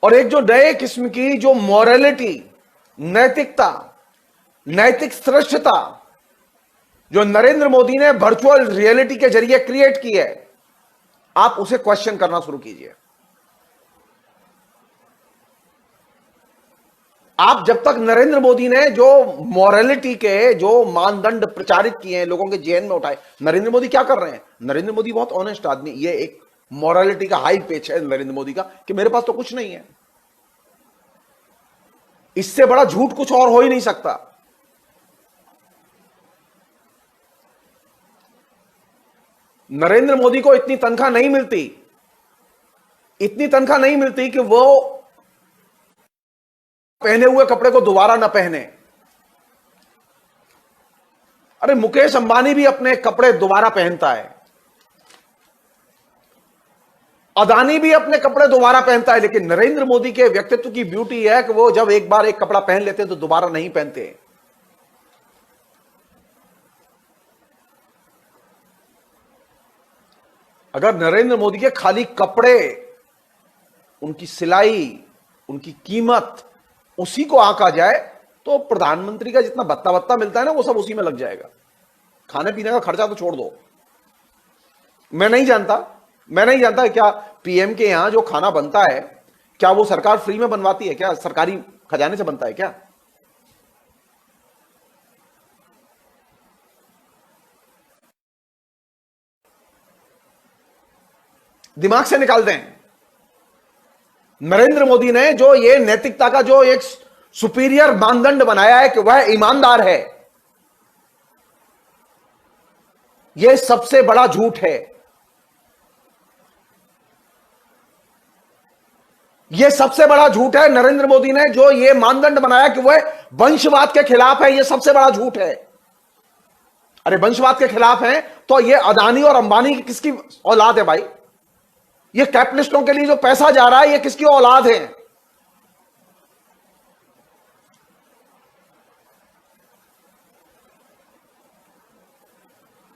और एक जो नए किस्म की जो मॉरलिटी, नैतिकता, नैतिक श्रेष्ठता, जो नरेंद्र मोदी ने वर्चुअल रियलिटी के जरिए क्रिएट की है, आप उसे क्वेश्चन करना शुरू कीजिए। आप जब तक नरेंद्र मोदी ने जो मॉरलिटी के जो मानदंड प्रचारित किए हैं, लोगों के जेहन में उठाए, नरेंद्र मोदी क्या कर रहे हैं? नरेंद्र मोदी बहुत ऑनेस्ट आदमी, ये एक मॉरलिटी का हाई पेच है नरेंद्र मोदी का कि मेरे पास तो कुछ नहीं है। इससे बड़ा झूठ कुछ और हो ही नहीं सकता। नरेंद्र मोदी को इतनी तनख्वाह नहीं मिलती, इतनी तनख्वाह नहीं मिलती कि वो पहने हुए कपड़े को दोबारा ना पहने। अरे मुकेश अंबानी भी अपने कपड़े दोबारा पहनता है, अदानी भी अपने कपड़े दोबारा पहनता है, लेकिन नरेंद्र मोदी के व्यक्तित्व की ब्यूटी है कि वो जब एक बार एक कपड़ा पहन लेते हैं तो दोबारा नहीं पहनते। अगर नरेंद्र मोदी के खाली कपड़े, उनकी सिलाई, उनकी कीमत उसी को आंका जाए तो प्रधानमंत्री का जितना बत्ता बत्ता मिलता है ना, वो सब उसी में लग जाएगा। खाने पीने का खर्चा तो छोड़ दो। मैं नहीं जानता क्या पीएम के यहां जो खाना बनता है, क्या वो सरकार फ्री में बनवाती है? क्या सरकारी खजाने से बनता है क्या? दिमाग से निकाल दें। नरेंद्र मोदी ने जो ये नैतिकता का जो एक सुपीरियर मानदंड बनाया है कि वह ईमानदार है, यह सबसे बड़ा झूठ है। यह सबसे बड़ा झूठ है। नरेंद्र मोदी ने जो यह मानदंड बनाया कि वह वंशवाद के खिलाफ है, यह सबसे बड़ा झूठ है। अरे वंशवाद के खिलाफ है तो यह अदानी और अंबानी की किसकी औलाद है भाई? ये कैपिटलिस्टों के लिए जो पैसा जा रहा है, ये किसकी औलाद है?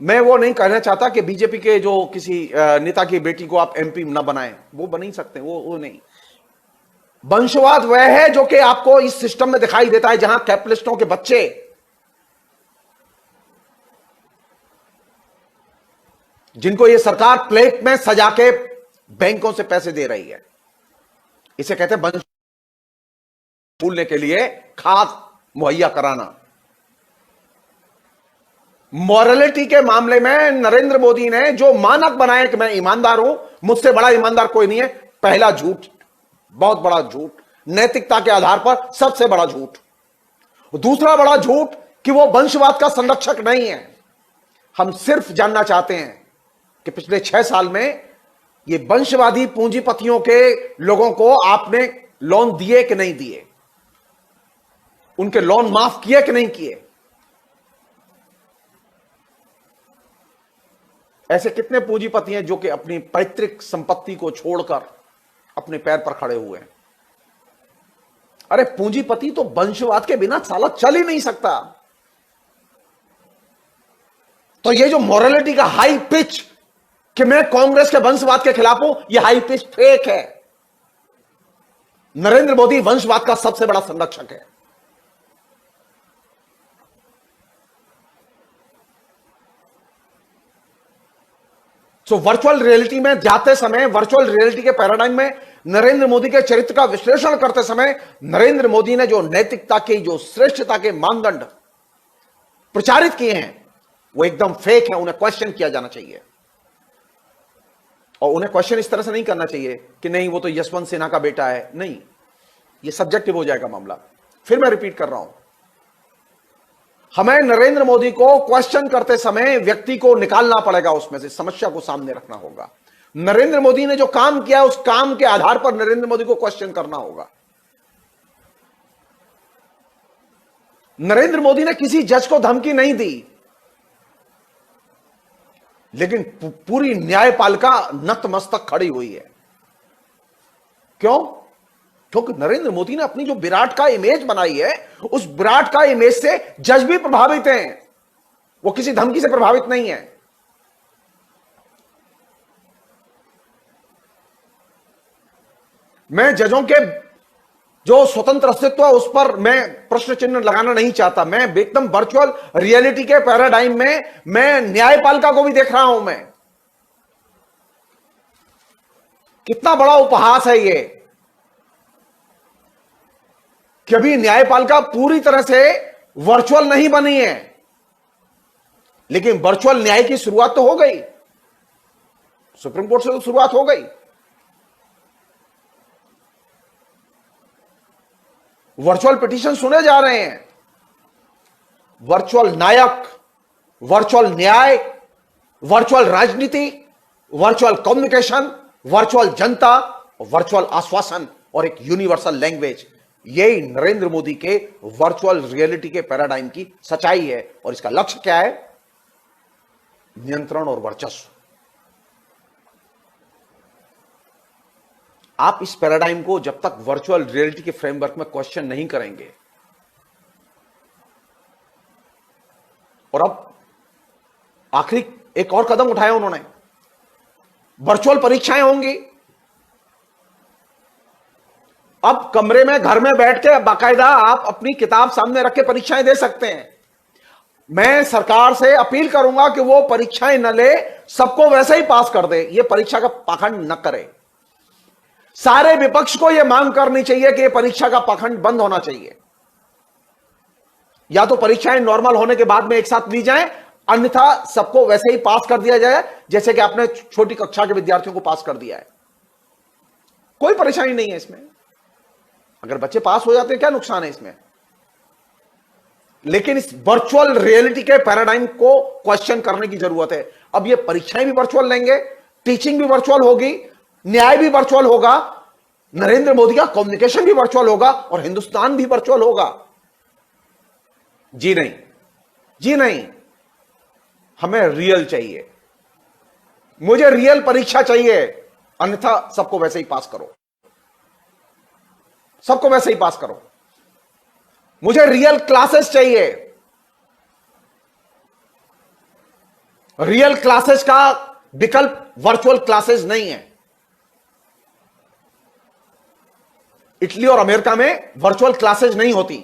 मैं वो नहीं कहना चाहता कि बीजेपी के जो किसी नेता की बेटी को आप एमपी ना बनाएं, वो बन ही सकते हैं, वो नहीं। वंशवाद वह है जो कि आपको इस सिस्टम में दिखाई देता है जहां कैपिटलिस्टों के बच्चे, जिनको ये सरकार प्लेट में सजा के बैंकों से पैसे दे रही है, इसे कहते हैं वंश फूलने के लिए खाद मुहैया कराना। मॉरलिटी के मामले में नरेंद्र मोदी ने जो मानक बनाए कि मैं ईमानदार हूं, मुझसे बड़ा ईमानदार कोई नहीं है, पहला झूठ, बहुत बड़ा झूठ, नैतिकता के आधार पर सबसे बड़ा झूठ। दूसरा बड़ा झूठ कि वो वंशवाद का संरक्षक नहीं है। हम सिर्फ जानना चाहते हैं कि पिछले 6 साल में ये वंशवादी पूंजीपतियों के लोगों को आपने लोन दिए कि नहीं दिए, उनके लोन माफ किए कि नहीं किए। ऐसे कितने पूंजीपति हैं जो कि अपनी पैतृक संपत्ति को छोड़कर अपने पैर पर खड़े हुए हैं। अरे पूंजीपति तो वंशवाद के बिना साला चल ही नहीं सकता। तो ये जो मॉरलिटी का हाई पिच कि मैं कांग्रेस के वंशवाद के खिलाफ हूं, यह हाई पिच फेक है। नरेंद्र मोदी वंशवाद का सबसे बड़ा संरक्षक है। सो वर्चुअल रियलिटी में जाते समय, वर्चुअल रियलिटी के पैराडाइम में नरेंद्र मोदी के चरित्र का विश्लेषण करते समय, नरेंद्र मोदी ने जो नैतिकता की, जो श्रेष्ठता के मानदंड प्रचारित किए हैं, वो एकदम फेक है। उन्हें क्वेश्चन किया जाना चाहिए, और उन्हें क्वेश्चन इस तरह से नहीं करना चाहिए कि नहीं वो तो यशवंत सिन्हा का बेटा है। नहीं, ये सब्जेक्टिव हो जाएगा मामला। फिर मैं रिपीट कर रहा हूं, हमें नरेंद्र मोदी को क्वेश्चन करते समय व्यक्ति को निकालना पड़ेगा, उसमें से समस्या को सामने रखना होगा। नरेंद्र मोदी ने जो काम किया, उस काम के आधार पर नरेंद्र मोदी को क्वेश्चन करना होगा। नरेंद्र मोदी ने किसी जज को धमकी नहीं दी, लेकिन पूरी न्यायपालिका नतमस्तक खड़ी हुई है। क्यों? क्योंकि नरेंद्र मोदी ने अपनी जो विराट का इमेज बनाई है, उस विराट का इमेज से जज भी प्रभावित हैं, वो किसी धमकी से प्रभावित नहीं है। मैं जजों के जो स्वतंत्र अस्तित्व है उस पर मैं प्रश्न चिन्ह लगाना नहीं चाहता। मैं एकदम वर्चुअल रियलिटी के पैराडाइम में मैं न्यायपालिका को भी देख रहा हूं। मैं कितना बड़ा उपहास है ये कि अभी न्यायपालिका पूरी तरह से वर्चुअल नहीं बनी है, लेकिन वर्चुअल न्याय की शुरुआत तो हो गई। सुप्रीम कोर्ट से तो शुरुआत हो गई। वर्चुअल पिटीशन सुने जा रहे हैं। वर्चुअल नायक, वर्चुअल न्याय, वर्चुअल राजनीति, वर्चुअल कम्युनिकेशन, वर्चुअल जनता, वर्चुअल आश्वासन और एक यूनिवर्सल लैंग्वेज, यही नरेंद्र मोदी के वर्चुअल रियलिटी के पैराडाइम की सच्चाई है। और इसका लक्ष्य क्या है? नियंत्रण और वर्चस्व। आप इस पैराडाइम को जब तक वर्चुअल रियलिटी के फ्रेमवर्क में क्वेश्चन नहीं करेंगे, और अब आखिरी एक और कदम उठाया उन्होंने, वर्चुअल परीक्षाएं होंगी। अब कमरे में, घर में बैठ के बाकायदा आप अपनी किताब सामने रख के परीक्षाएं दे सकते हैं। मैं सरकार से अपील करूंगा कि वो परीक्षाएं न ले, सबको वैसे ही पास कर दे। ये परीक्षा का पाखंड न करे। सारे विपक्ष को यह मांग करनी चाहिए कि यह परीक्षा का पाखंड बंद होना चाहिए। या तो परीक्षाएं नॉर्मल होने के बाद में एक साथ ली जाएं, अन्यथा सबको वैसे ही पास कर दिया जाए जैसे कि आपने छोटी कक्षा के विद्यार्थियों को पास कर दिया है। कोई परेशानी नहीं है इसमें। अगर बच्चे पास हो जाते हैं क्या नुकसान है इसमें? लेकिन इस वर्चुअल रियलिटी के पैराडाइम को क्वेश्चन करने की जरूरत है। अब ये परीक्षाएं भी वर्चुअल लेंगे, टीचिंग भी वर्चुअल होगी, न्याय भी वर्चुअल होगा, नरेंद्र मोदी का कम्युनिकेशन भी वर्चुअल होगा और हिंदुस्तान भी वर्चुअल होगा। जी नहीं, जी नहीं, हमें रियल चाहिए। मुझे रियल परीक्षा चाहिए, अन्यथा सबको वैसे ही पास करो, सबको वैसे ही पास करो। मुझे रियल क्लासेस चाहिए। रियल क्लासेस का विकल्प वर्चुअल क्लासेस नहीं है। इटली और अमेरिका में वर्चुअल क्लासेस नहीं होती।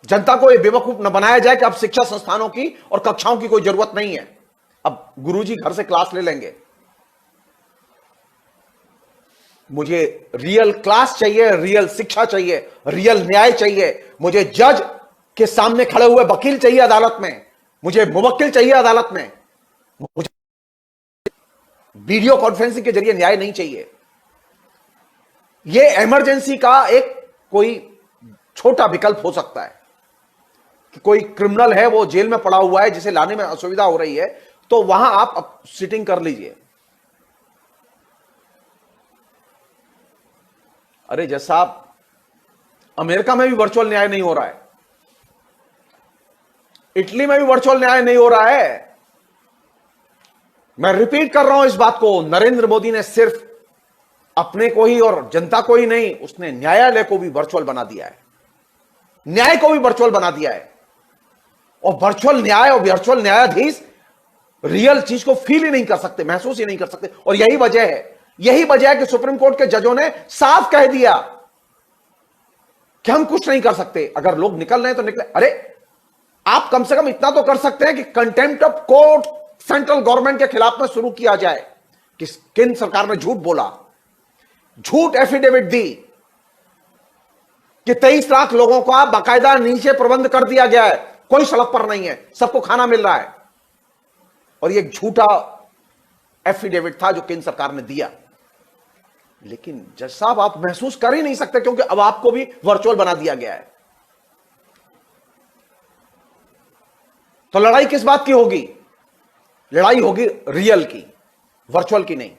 जनता को यह बेवकूफ न बनाया जाए कि अब शिक्षा संस्थानों की और कक्षाओं की कोई जरूरत नहीं है, अब गुरुजी घर से क्लास ले लेंगे। मुझे रियल क्लास चाहिए, रियल शिक्षा चाहिए, रियल न्याय चाहिए। मुझे जज के सामने खड़े हुए वकील चाहिए अदालत में, मुझे मुवक्किल चाहिए अदालत में, मुझे वीडियो कॉन्फ्रेंसिंग के जरिए न्याय नहीं चाहिए। यह इमरजेंसी का एक कोई छोटा विकल्प हो सकता है कि कोई क्रिमिनल है, वो जेल में पड़ा हुआ है, जिसे लाने में असुविधा हो रही है, तो वहां आप सिटिंग कर लीजिए। अरे जैसा अमेरिका में भी वर्चुअल न्याय नहीं हो रहा है, इटली में भी वर्चुअल न्याय नहीं हो रहा है। मैं रिपीट कर रहा हूं इस बात को, नरेंद्र मोदी ने सिर्फ अपने को ही और जनता को ही नहीं, उसने न्यायालय को भी वर्चुअल बना दिया है, न्याय को भी वर्चुअल बना दिया है। और वर्चुअल न्याय और वर्चुअल न्यायाधीश रियल चीज को फील ही नहीं कर सकते, महसूस ही नहीं कर सकते। और यही वजह है कि सुप्रीम कोर्ट के जजों ने साफ कह दिया कि हम कुछ नहीं कर सकते। अगर लोग निकल रहे हैं तो निकले। अरे आप कम से कम इतना तो कर सकते हैं कि contempt of court central government के खिलाफ में शुरू किया जाए कि केंद्र सरकार ने झूठ बोला, झूठ एफिडेविट दी कि 23 लाख लोगों का बाकायदा नीचे प्रबंध कर दिया गया है, कोई सड़क पर नहीं है, सबको खाना मिल रहा है। और यह झूठा एफिडेविट था जो केंद्र सरकार ने दिया। लेकिन जज साहब आप महसूस कर ही नहीं सकते, क्योंकि अब आपको भी वर्चुअल बना दिया गया है। तो लड़ाई किस बात की होगी? लड़ाई होगी रियल की, वर्चुअल की नहीं।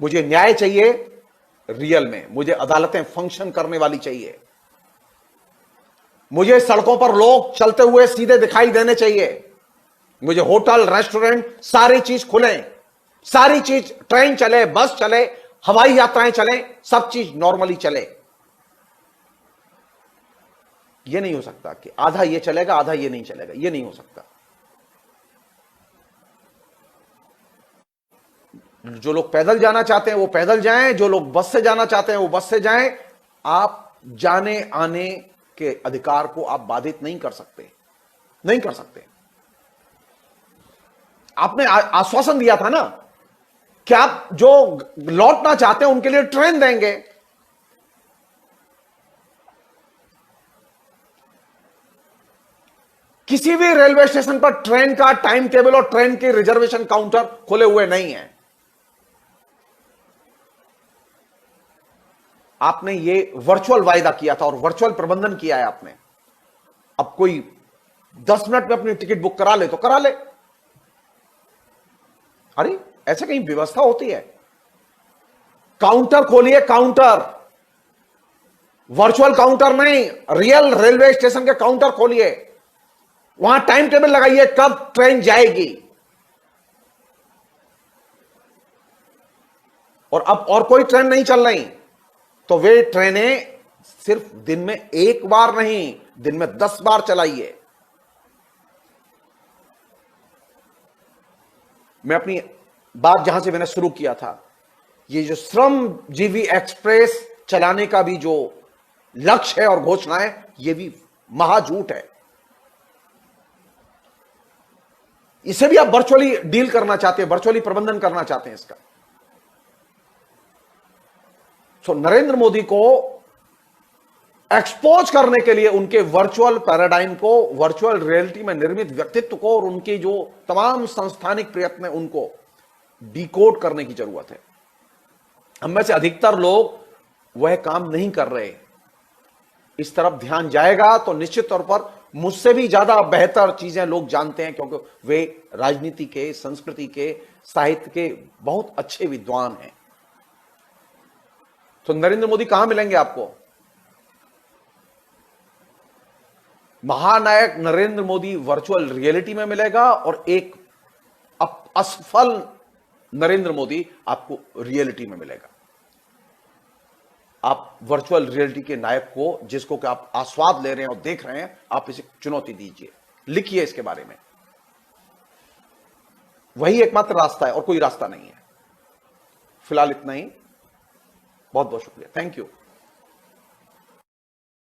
मुझे न्याय चाहिए रियल में, मुझे अदालतें फंक्शन करने वाली चाहिए, मुझे सड़कों पर लोग चलते हुए सीधे दिखाई देने चाहिए, मुझे होटल रेस्टोरेंट सारी चीज खुले, सारी चीज, ट्रेन चले, बस चले, हवाई यात्राएं चले, सब चीज नॉर्मली चले। यह नहीं हो सकता कि आधा ये चलेगा आधा ये नहीं चलेगा, यह नहीं हो सकता। जो लोग पैदल जाना चाहते हैं वो पैदल जाएं, जो लोग बस से जाना चाहते हैं वो बस से जाएं। आप जाने आने के अधिकार को आप बाधित नहीं कर सकते, नहीं कर सकते। आपने आश्वासन दिया था ना कि आप जो लौटना चाहते हैं उनके लिए ट्रेन देंगे। किसी भी रेलवे स्टेशन पर ट्रेन का टाइम टेबल और ट्रेन के रिजर्वेशन काउंटर खुले हुए नहीं है। आपने ये वर्चुअल वायदा किया था और वर्चुअल प्रबंधन किया है आपने। अब कोई 10 मिनट में अपनी टिकट बुक करा ले तो करा ले। अरे ऐसे कहीं व्यवस्था होती है? काउंटर खोलिए, काउंटर, वर्चुअल काउंटर नहीं, रियल रेलवे स्टेशन के काउंटर खोलिए। वहां टाइम टेबल लगाइए कब ट्रेन जाएगी। और अब और कोई ट्रेन नहीं चल रही तो वे ट्रेनें सिर्फ दिन में एक बार नहीं, दिन में 10 बार चलाइए। मैं अपनी बात जहां से मैंने शुरू किया था, ये जो श्रमजीवी एक्सप्रेस चलाने का भी जो लक्ष्य है और घोषणा है, ये भी महाझूठ है। इसे भी आप वर्चुअली डील करना चाहते हैं, वर्चुअली प्रबंधन करना चाहते हैं इसका। सो नरेंद्र मोदी को एक्सपोज करने के लिए उनके वर्चुअल पैराडाइम को, वर्चुअल रियलिटी में निर्मित व्यक्तित्व को और उनकी जो तमाम संस्थानिक प्रयत्न है उनको डिकोड करने की जरूरत है। हम में से अधिकतर लोग वह काम नहीं कर रहे। इस तरफ ध्यान जाएगा तो निश्चित तौर पर मुझसे भी ज्यादा बेहतर चीजें लोग जानते हैं, क्योंकि वे राजनीति के, संस्कृति के, साहित्य के बहुत अच्छे विद्वान हैं। तो नरेंद्र मोदी कहां मिलेंगे आपको? महानायक नरेंद्र मोदी वर्चुअल रियलिटी में मिलेगा और एक असफल नरेंद्र मोदी आपको रियलिटी में मिलेगा। आप वर्चुअल रियलिटी के नायक को, जिसको कि आप आस्वाद ले रहे हैं और देख रहे हैं, आप इसे चुनौती दीजिए, लिखिए इसके बारे में। वही एकमात्र रास्ता है और कोई रास्ता नहीं है। फिलहाल इतना ही। बहुत बहुत शुक्रिया। Thank you.